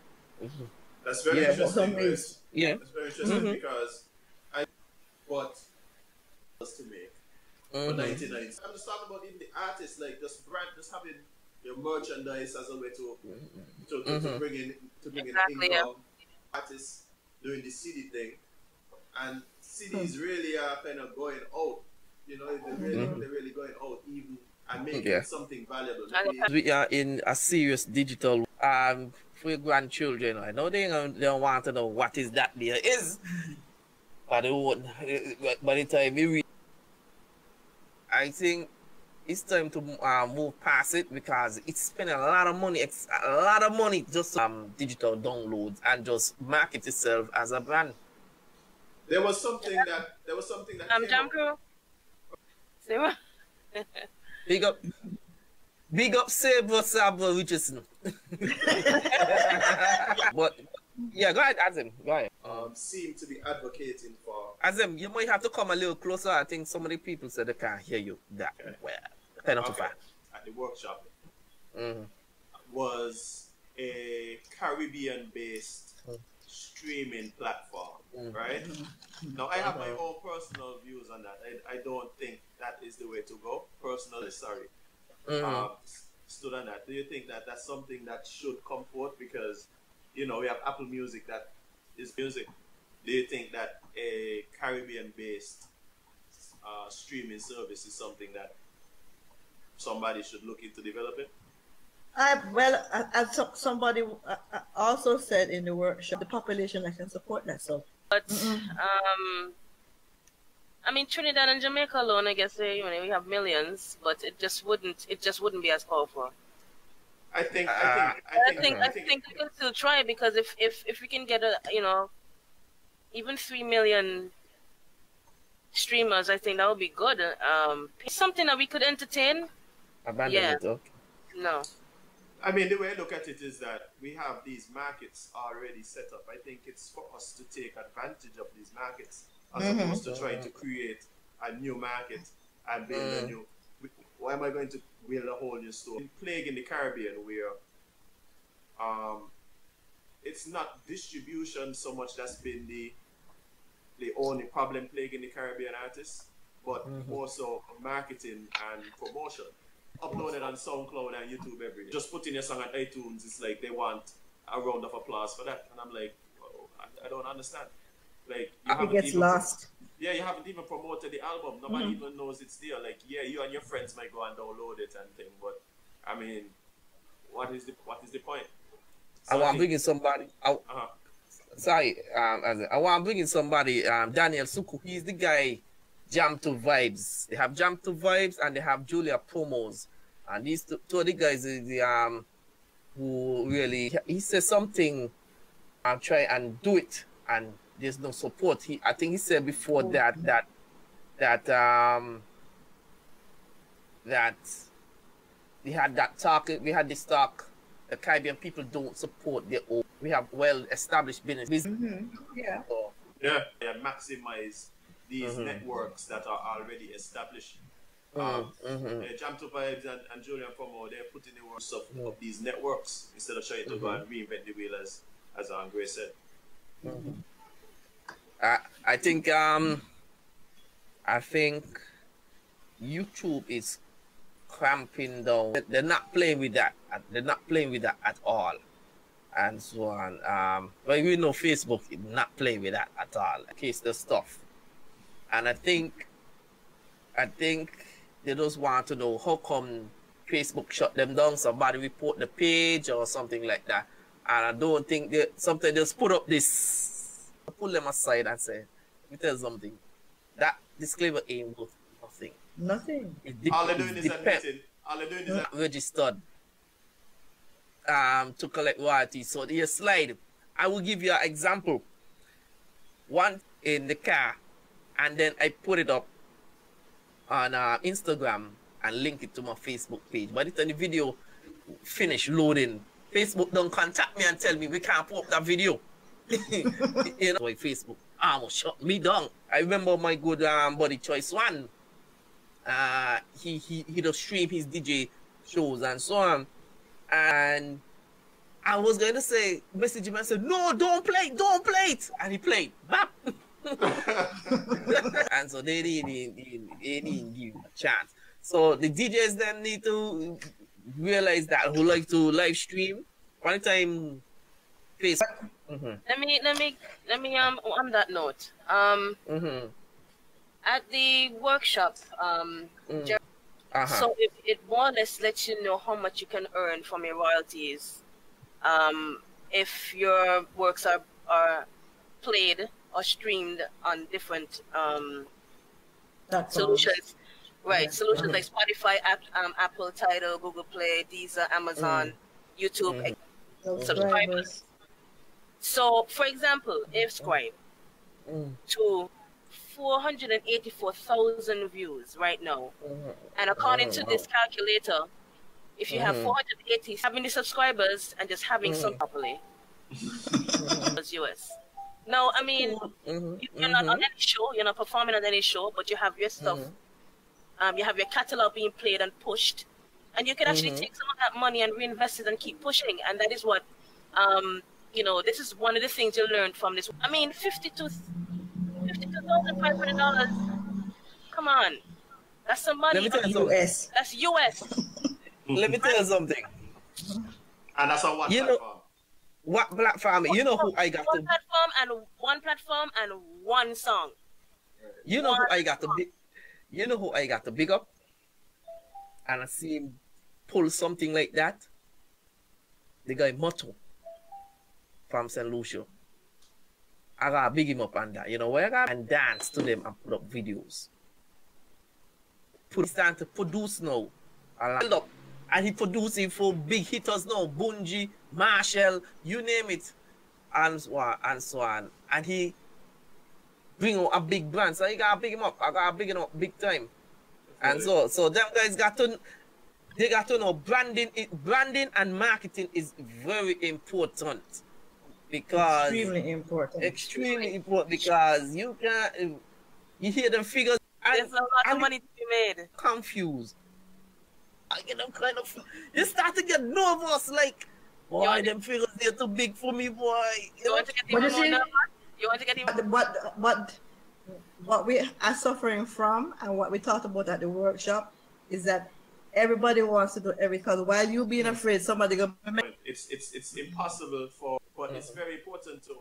That's very interesting. That's very interesting because I bought to make for 99. I'm just talking about even the artists, like just having your merchandise as a way to bring in income. Artists doing the CD thing, and CDs really are kind of going out. You know, they're really going out even and making something valuable. We are in a serious digital for your grandchildren. I know they don't want to know what is that there is. By the time we reach, I think it's time to move past it because it's spending a lot of money just digital downloads and just market itself as a brand. There was something that Jam Crew. Say what? Big up Sabre Richardson. But yeah, go ahead, Azim. Go ahead. Seem to be advocating for. Azim, you might have to come a little closer. I think some of the people said they can't hear you that well. Kind of too far. At the workshop was a Caribbean-based streaming platform, right? Now, I have my own personal views on that. I don't think that is the way to go. Personally, sorry. Stood on that. Do you think that that's something that should come forth? Because, you know, we have Apple Music that is music. Do you think that a Caribbean-based streaming service is something that somebody should look into developing? Well, as somebody also said in the workshop, the population that can support that. So, but I mean, Trinidad and Jamaica alone, I guess we have millions, but it just wouldn't be as powerful. I think we can still try, because if we can get even 3 million streamers, I think that would be good. Something that we could entertain. Abandon it, okay. No. I mean, the way I look at it is that we have these markets already set up. I think it's for us to take advantage of these markets as opposed to trying to create a new market and build a new. Why am I going to build a whole new store? Plague in the Caribbean, where it's not distribution so much that's been the only problem plaguing the Caribbean artists, but also marketing and promotion. Uploaded on SoundCloud and YouTube every day. Just putting your song on iTunes, it's like they want a round of applause for that. And I'm like, oh, I don't understand. Like, it gets lost. Yeah, you haven't even promoted the album. Nobody even knows it's there. Like, yeah, you and your friends might go and download it and thing, but I mean, what is the point? So I want to bring in somebody. Sorry, I want to bring in somebody. Daniel Suku. He's the guy. Jam to Vibes. They have Jam to Vibes and they have Julia Promos. And these two of the guys who really, he says something, try and do it, and there's no support. I think he said before that we had that talk. We had this talk. The Caribbean people don't support their own. We have well-established business. Yeah. So, yeah, maximize these networks that are already established. Jam to Vibes and Julian Promo, they're putting the works of these networks instead of trying to go and reinvent the wheel, as Andre said. I think YouTube is cramping down. They're not playing with that. They're not playing with that at all, and so on. But we know Facebook is not playing with that at all. In case the stuff. And I think they just want to know how come Facebook shut them down. Somebody report the page or something like that. And I don't think sometimes they'll put up this, pull them aside and say, let me tell you something. That disclaimer ain't worth nothing. Nothing. All they're doing is admitting. All they're doing is registered to collect royalties. So here's a slide. I will give you an example. One in the car. And then I put it up on Instagram and link it to my Facebook page. By the time the video finish loading, Facebook don't contact me and tell me we can't put up that video. You know, Facebook almost shut me down. I remember my good buddy Choice One. He does stream his DJ shows and so on. And I was going to say, message him and said, no, don't play it. And he played. Bap. And so they didn't give a chance. So the DJs then need to realize that who like to live stream. One time, Facebook. Let me on that note. At the workshop, so it more or less lets you know how much you can earn from your royalties. If your works are played or streamed on different That's solutions. Right, Yeah. solutions like Spotify, Apple, Tidal, Google Play, Deezer, Amazon, YouTube, subscribers. So, for example, Subscribe to 484,000 views right now. And according to this calculator, if you have 480, having the subscribers and just having some properly, US. Now, I mean, you're not on any show, you're not performing on any show, but you have your stuff. You have your catalog being played and pushed, and you can actually take some of that money and reinvest it and keep pushing. And that is what, you know, this is one of the things you learn from this. I mean, $52,500. Come on, that's some money. Let me tell you something. US. That's US. Let me tell you something. And that's on what platform? What platform? You know who I got to. One platform and one song. You know who I got to be. You know who I got to big up? And I see him pull something like that. The guy Motto from St. Lucia. I gotta big him up on that. You know where I got and dance to them and put up videos. It's time to produce now. Up. And he producing for big hitters now. Bunji, Marshall, you name it. And so on and so on. And he bring out a big brand. So you gotta big him up. I gotta big him up big time. And so them guys got to know branding and marketing is very important. Because extremely important because you can you hear them figures and there's a lot of money to be made. Confused. I get them kind of you start to get nervous like boy them figures they're too big for me boy. You want to get even more nervous? You want to get even what we are suffering from and what we talked about at the workshop is that everybody wants to do everything because while you being afraid somebody gonna it's impossible for but it's very important to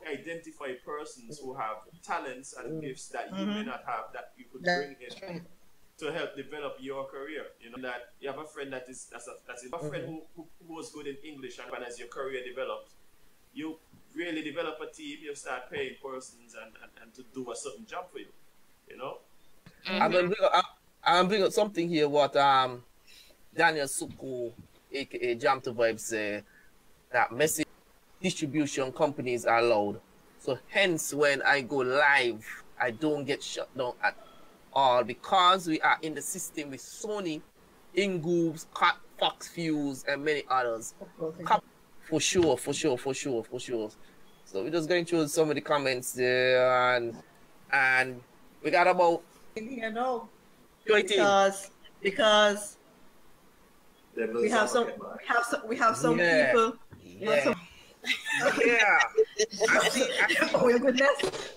identify persons who have talents and gifts that you may not have that you could bring in to help develop your career. You know that you have a friend that's a friend who was good in English and as your career develops, you really develop a team, you start paying persons and to do a certain job for you. You know? I'm gonna bring up something here what Daniel Suku aka Jam to Vibe say that message distribution companies are allowed. So hence when I go live, I don't get shut down at all because we are in the system with Sony, Ingoops, Fox Fuse, and many others. For sure. So we're just going through some of the comments there and we got about because we have some people. Yeah. Oh your goodness.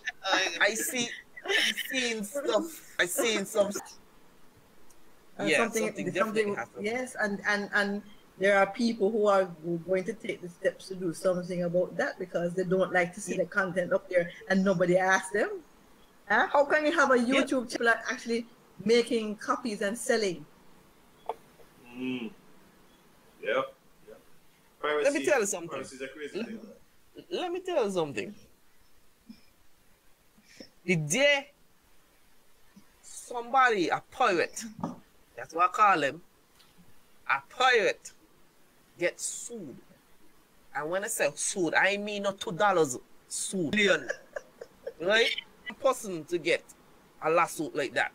I seen stuff. I seen some. Something yes, and there are people who are going to take the steps to do something about that because they don't like to see the content up there and nobody asks them. How can you have a YouTube channel actually making copies and selling? Yeah. Piracy, let me tell you something. Piracy is a crazy thing. Let me tell you something. The day somebody, a pirate, that's what I call him, a pirate gets sued. And when I say sued, I mean not $2 sued. Million. Right? A person to get a lawsuit like that.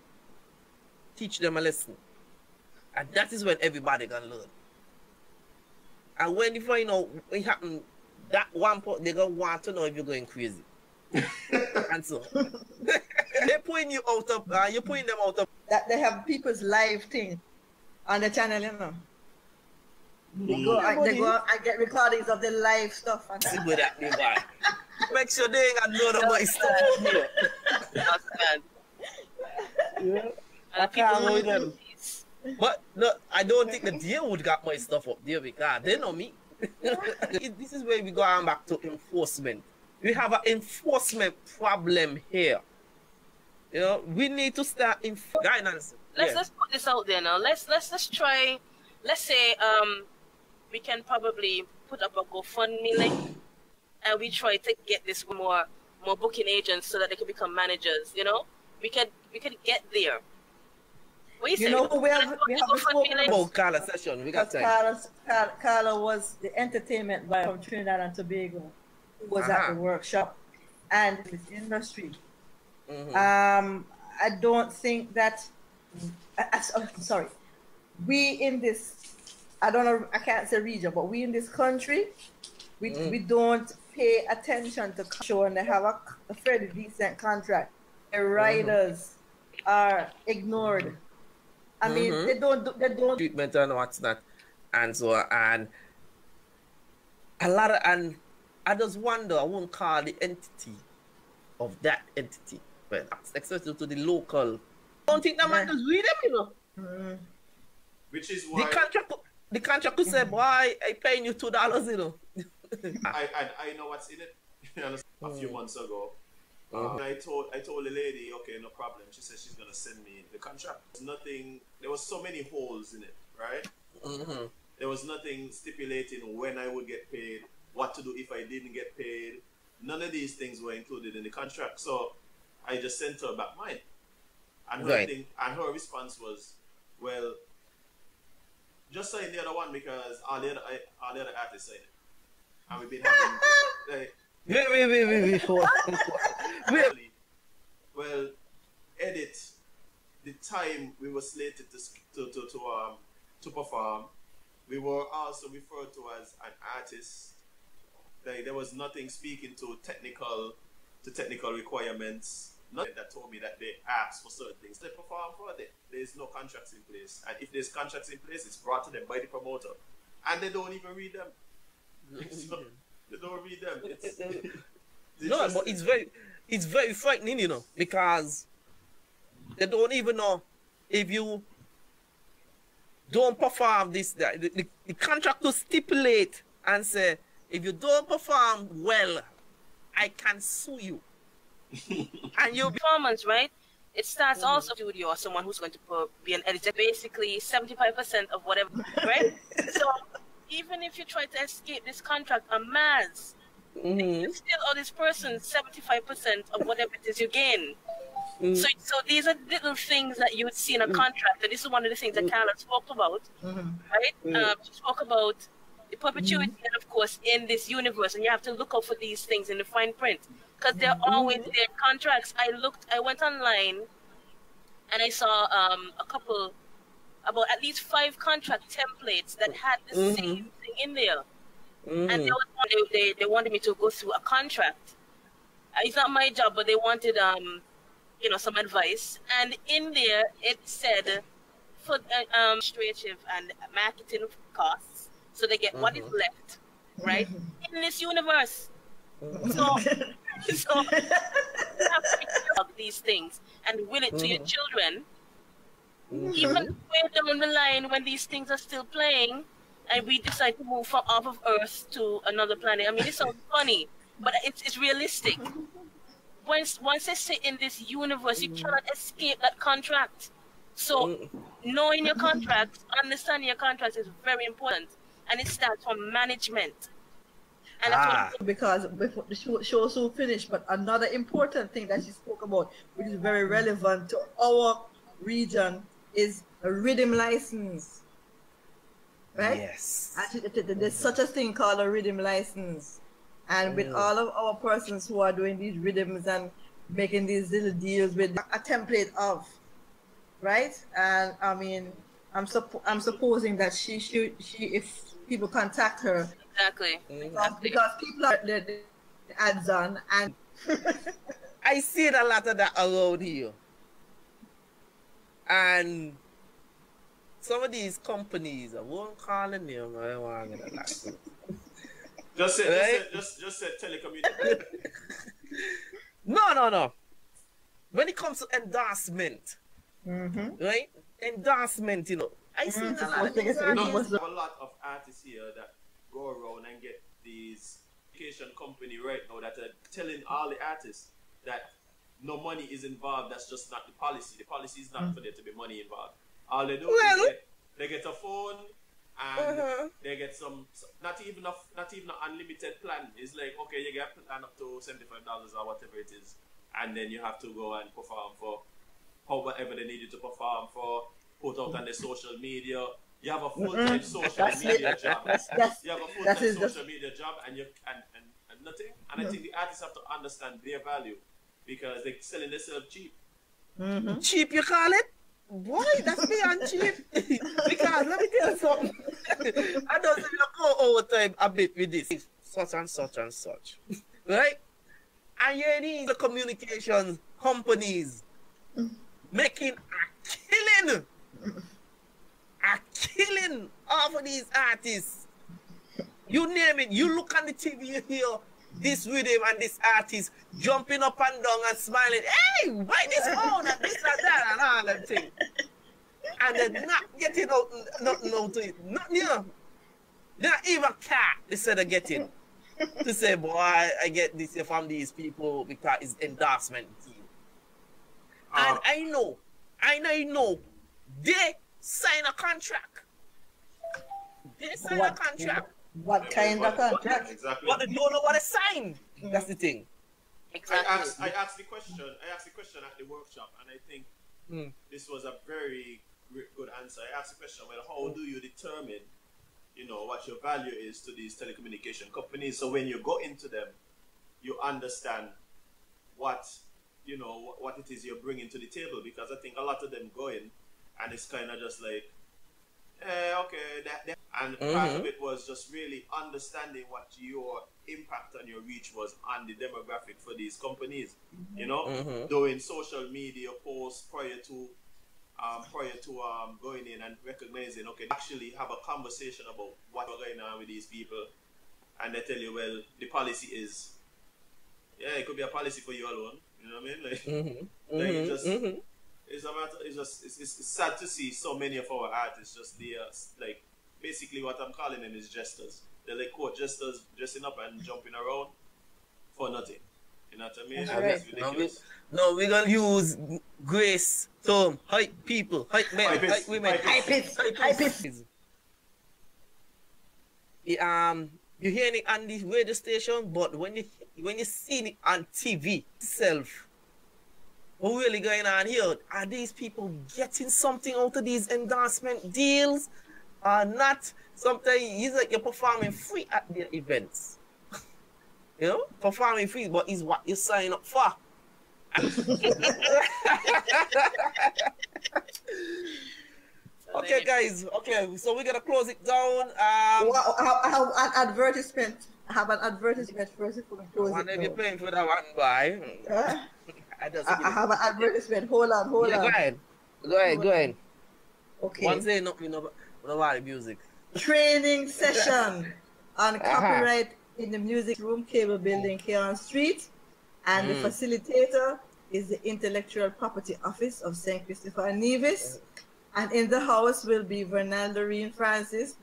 Teach them a lesson. And that is when everybody can learn. And when you find out what happened, that one part, they're going to want to know if you're going crazy. And so, they're putting you out of, you're putting them out of. That they have people's live thing on the channel, you know. They go and get recordings of the live stuff. And see where that be by. Make sure they ain't got none of my stuff here. Yeah. I can't go with them. But no, I don't think the deal would got my stuff up there because they know me. This is where we go on back to enforcement. We have an enforcement problem here. You know, we need to start guidance. Let's put this out there now. Let's try. Let's say we can probably put up a GoFundMe link, and we try to get this more more booking agents so that they can become managers. You know, we could get there. What you say? know who we have spoken about Carla session. We got time. Carla was the entertainment buyer from Trinidad and Tobago, who was at the workshop and this industry. I don't think that. Sorry, we in this. I don't know. I can't say region, but we in this country, we don't pay attention to show, and they have a fairly decent contract. The riders are ignored. I mean, they don't treatment and what's not, and so and a lot of, and I just wonder. I won't call the entity of that entity, but especially to the local. I don't think that man just read them, you know. Which is why the contract could say, "Boy, I paying you $2," you know. I know what's in it. A few months ago, I told the lady, okay, no problem. She said she's gonna send me the contract. Nothing. There was so many holes in it, right? There was nothing stipulating when I would get paid, what to do if I didn't get paid. None of these things were included in the contract. So I just sent her back mine, and her response was, well, just sign the other one because all the other artists signed it. And we've been having well, edit the time we were slated to perform. We were also referred to as an artist. There was nothing speaking to technical requirements. Nothing that told me that they asked for certain things. They perform for it. There's no contracts in place, and if there's contracts in place, it's brought to them by the promoter, and they don't even read them. They don't read them. No, but it's very frightening, you know, because they don't even know if you don't perform this. The contract to stipulate and say, if you don't perform well, I can sue you. And your performance, right? It starts also with studio or someone who's going to be an editor. Basically, 75% of whatever, right? So even if you try to escape this contract en masse, you still owe this person 75% of whatever it is you gain. So these are little things that you would see in a contract, and this is one of the things that Carla spoke about, right? She spoke about the perpetuity, and of course, in this universe, and you have to look out for these things in the fine print, because they're always there. Contracts. I went online, and I saw about at least 5 contract templates that had the same thing in there. And there was one, they wanted me to go through a contract. It's not my job, but they wanted some advice. And in there it said for administrative and marketing costs, so they get what is left, right? In this universe. So you have to be sure of these things and will it to your children. Even way down the line when these things are still playing and we decide to move from off of Earth to another planet. I mean, it sounds funny, but it's realistic. Once they sit in this universe, you cannot escape that contract. So knowing your contract, understanding your contract is very important, and it starts from management. And because before the show so finished, but another important thing that she spoke about, which is very relevant to our region, is a rhythm license. Right? Yes. There's such a thing called a rhythm license. And with all of our persons who are doing these rhythms and making these little deals with a template of, right? And I mean, I'm supposing that she if people contact her. Exactly. Because people are the ads on, and I see a lot of that around here. And some of these companies, I won't call them name, I want to get a Just say telecommunications. No. When it comes to endorsement, right? Endorsement, you know, I see a lot of artists here that go around and get these education company right now that are telling all the artists that no money is involved. That's just not the policy. The policy is not for there to be money involved. All they do is they get a phone, and they get some not even an unlimited plan. It's like, okay, you get a plan up to $75 or whatever it is, and then you have to go and perform for however they need you to perform for, put out on the social media. You have a full-time social media job. You have a full-time social media job, and nothing. And I think the artists have to understand their value because they're selling themselves cheap. Cheap, you call it? Boy, that's beyond cheap. Because let me tell you something. I don't even go overtime a bit with this. Such and such and such. Right? And you need the communications companies making a killing. A killing off of these artists. You name it. You look on the TV, you hear this rhythm and this artist jumping up and down and smiling. Hey, why this phone and this and that and all that thing. And they're not getting out nothing out of it. Nothing, you know. They're not even cat they said they're getting. To say, boy, I get this from these people because it's endorsement deal. And I know, they sign a contract. They sign a contract. What kind of contract? Exactly. But they don't know what they signed. That's the thing. Exactly. I asked the question at the workshop, and I think this was a very good answer. I asked the question, well, how do you determine, you know, what your value is to these telecommunication companies? So when you go into them, you understand what, you know, what it is you're bringing to the table. Because I think a lot of them go in, and it's kind of just like, okay, and part of it was just really understanding what your impact and your reach was on the demographic for these companies. You know, doing social media posts prior to going in and recognizing, okay, actually have a conversation about what's going on with these people, and they tell you, well, the policy is, it could be a policy for you alone. You know what I mean? Like, like it just. It's a matter. It's sad to see so many of our artists just like basically what I'm calling them is jesters. They're like quote jesters, dressing up and jumping around for nothing. You know what I mean? That's ridiculous. No, we're gonna use grace term, hype people, hype men, hype women, hype. You hear it on the radio station, but when you see it on TV itself. What's really going on here? Are these people getting something out of these endorsement deals or not? Sometimes it's like you're performing free at their events. You know, performing free, but it's what you sign up for. Okay, guys. Okay, so we're gonna close it down. How an advertisement. I have an advertisement first before we close it down. You're paying for that one, boy. I have an advertisement. Hold on. Go ahead. Okay. One day, no music. Training session on copyright in the music room, Cable Building, Keon Street, and the facilitator is the Intellectual Property Office of St. Christopher Nevis, and in the house will be Vernal Doreen Francis,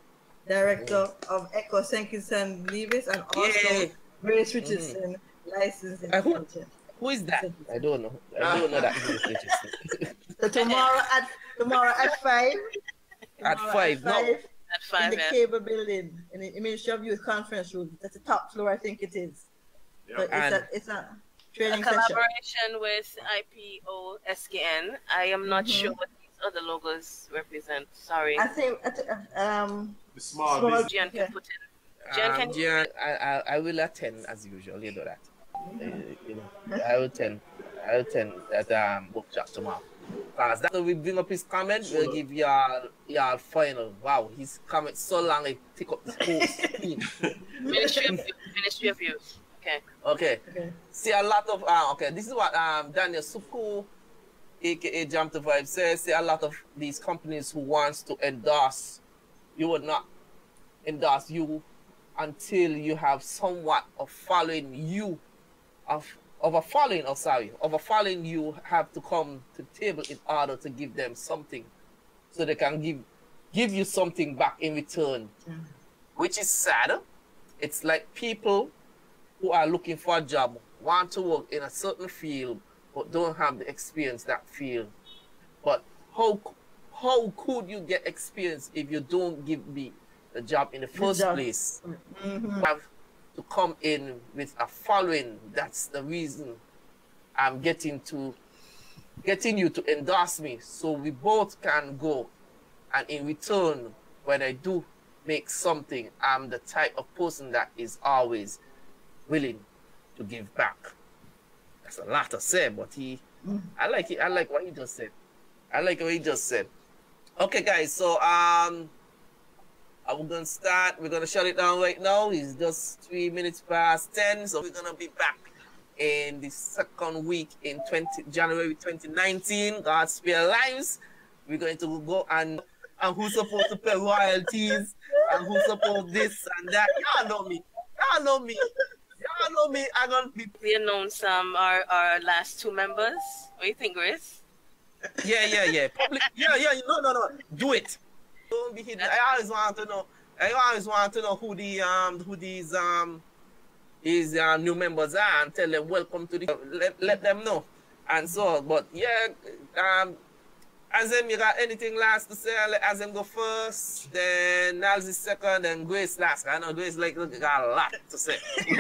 Director of Echo St. Christopher Nevis, and also Grace Richardson, licensed in agent. Who is that? I don't know. I don't know that. So tomorrow at 5. At 5, no. At 5, in the Cable Building, in the Ministry of Youth Conference Room. That's the top floor, I think it is. But it's a training session. Collaboration with IPO SKN. I am not sure what these other logos represent. Sorry. I think the small business. Gian can put in. Gian, I will attend as usual. You know that. You know, I will attend that workshop tomorrow. Because that we bring up his comment, we'll give y'all final. Wow, his comment so long it take up the whole screen. Ministry of Youth. Okay. See a lot of okay. This is what Daniel Suku, aka Jam to Vibe, says. See a lot of these companies who wants to endorse you would not endorse you until you have somewhat of following you. Of a following, you have to come to the table in order to give them something, so they can give you something back in return, which is sad. It's like people who are looking for a job, want to work in a certain field, but don't have the experience that field. But how could you get experience if you don't give me the job in the first place. Mm-hmm. You have to come in with a following. That's the reason I'm getting you to endorse me, so we both can go. And in return, when I do make something, I'm the type of person that is always willing to give back. That's a lot to say, but I like it. I like what he just said. Okay, guys, so we're gonna start. We're gonna shut it down right now. It's just 3 minutes past 10, so we're gonna be back in the second week in January 2019. God spare lives. We're going to go and who's supposed to pay royalties and who's supposed this and that. Y'all know me. I'm gonna be. We announced our last 2 members. What do you think, Grace? Yeah. Public. Yeah. No. Do it. Don't be hidden. I always want to know who these new members are and tell them welcome to the. Let them know. And so, but yeah, Azem, you got anything last to say? I'll let Azem go first, then Nalzi second, then Grace last. I know Grace got a lot to say. We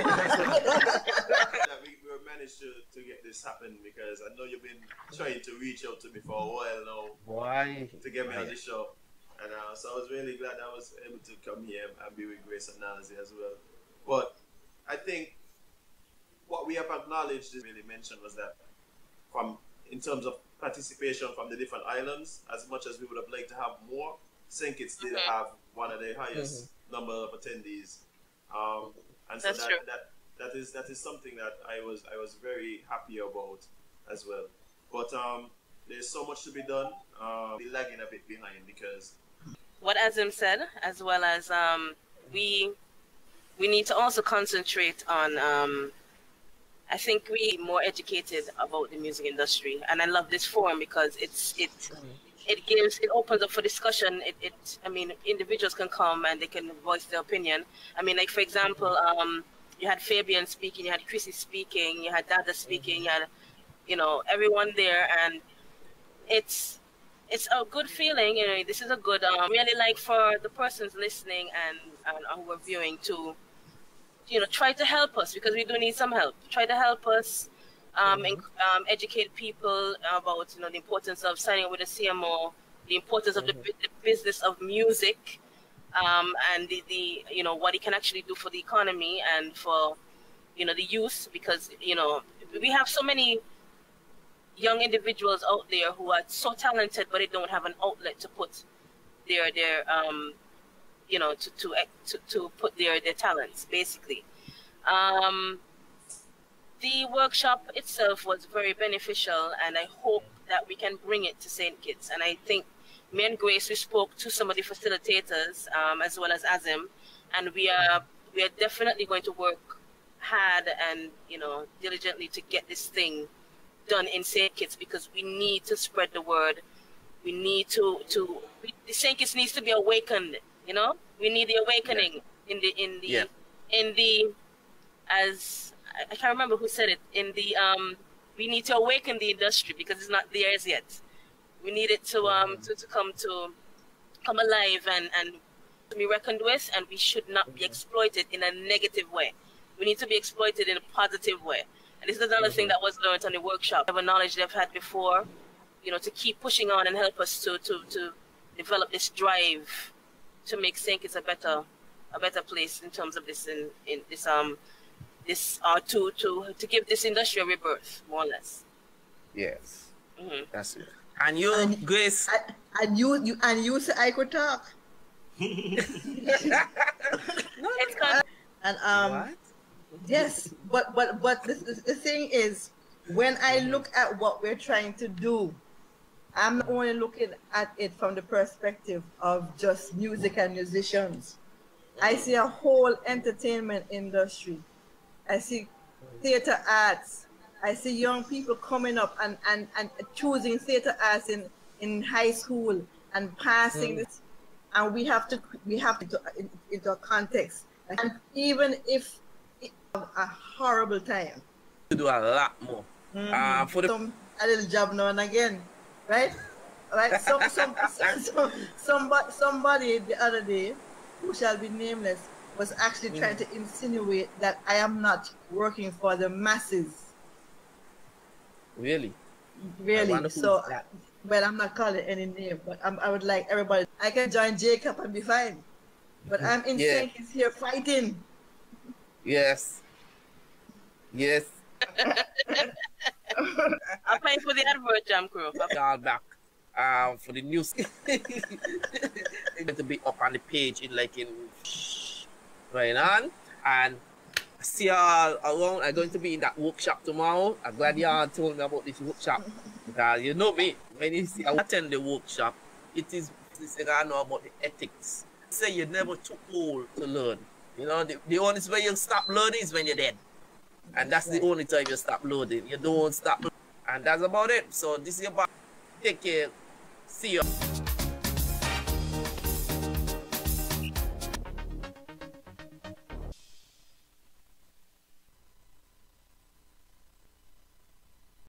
managed to get this happen because I know you've been trying to reach out to me for a while now. Why? To get me on the show. And so I was really glad I was able to come here and be with Grace and Nalzi as well. But I think what we have acknowledged, really mentioned, was that in terms of participation from the different islands, as much as we would have liked to have more, St. Kitts did have one of the highest number of attendees. And so that is something that I was very happy about as well. But there's so much to be done. We're lagging a bit behind because what Azim said, as well as we need to also concentrate on I think we more educated about the music industry, and I love this forum because it opens up for discussion. I mean, individuals can come and they can voice their opinion. I mean, like for example, you had Fabian speaking, you had Chrissy speaking, you had Dada speaking, you had, everyone there, and it's a good feeling. This is a good really like for the persons listening and who are viewing to. Try to help us because we do need some help. Try to help us educate people about the importance of signing up with a CMO, the importance of the business of music, and the what it can actually do for the economy and for the youth, because we have so many young individuals out there who are so talented but they don't have an outlet to put their to put their talents, basically. The workshop itself was very beneficial, and I hope that we can bring it to St. Kitts. And I think me and Grace, we spoke to some of the facilitators, as well as Azim, and we are definitely going to work hard and diligently to get this thing done in St. Kitts, because we need to spread the word. We need the St. Kitts needs to be awakened. We need the awakening in the as I can't remember who said it, we need to awaken the industry because it's not there as yet. We need it to come alive and to be reckoned with, and we should not be exploited in a negative way. We need to be exploited in a positive way. And this is another thing that was learned on the workshop. Have a knowledge they've had before, to keep pushing on and help us to develop this drive to make St. Kitts a better place in terms of this to give this industry a rebirth, more or less. Yes, that's it. And you, Grace, and you say I could talk. What? Yes, but the thing is, when I look at what we're trying to do, I'm not only looking at it from the perspective of just music and musicians. I see a whole entertainment industry. I see theater arts. I see young people coming up and choosing theater arts in high school and passing this, and we have to into a context. And even if it's a horrible time, to do a lot more. For a little job now and again. Right? Somebody the other day who shall be nameless, was actually trying to insinuate that I am not working for the masses. Really? Really? So, well, I'm not calling any name, but I would like everybody. I can join Jacob and be fine. But I'm in sync is here fighting. Yes. Yes. I'm paying for the advert, Jam Crew. Y'all back for the news. It's going to be up on the page in right on. And see y'all around. I'm going to be in that workshop tomorrow. I'm glad y'all told me about this workshop. Because you know me, when you see I attend the workshop, it is I know about the ethics. Say you're never too old to learn. You know, the only way you stop learning is when you're dead. And that's the only time you stop learning. You don't stop. And that's about it. So this is about. Take care. See you.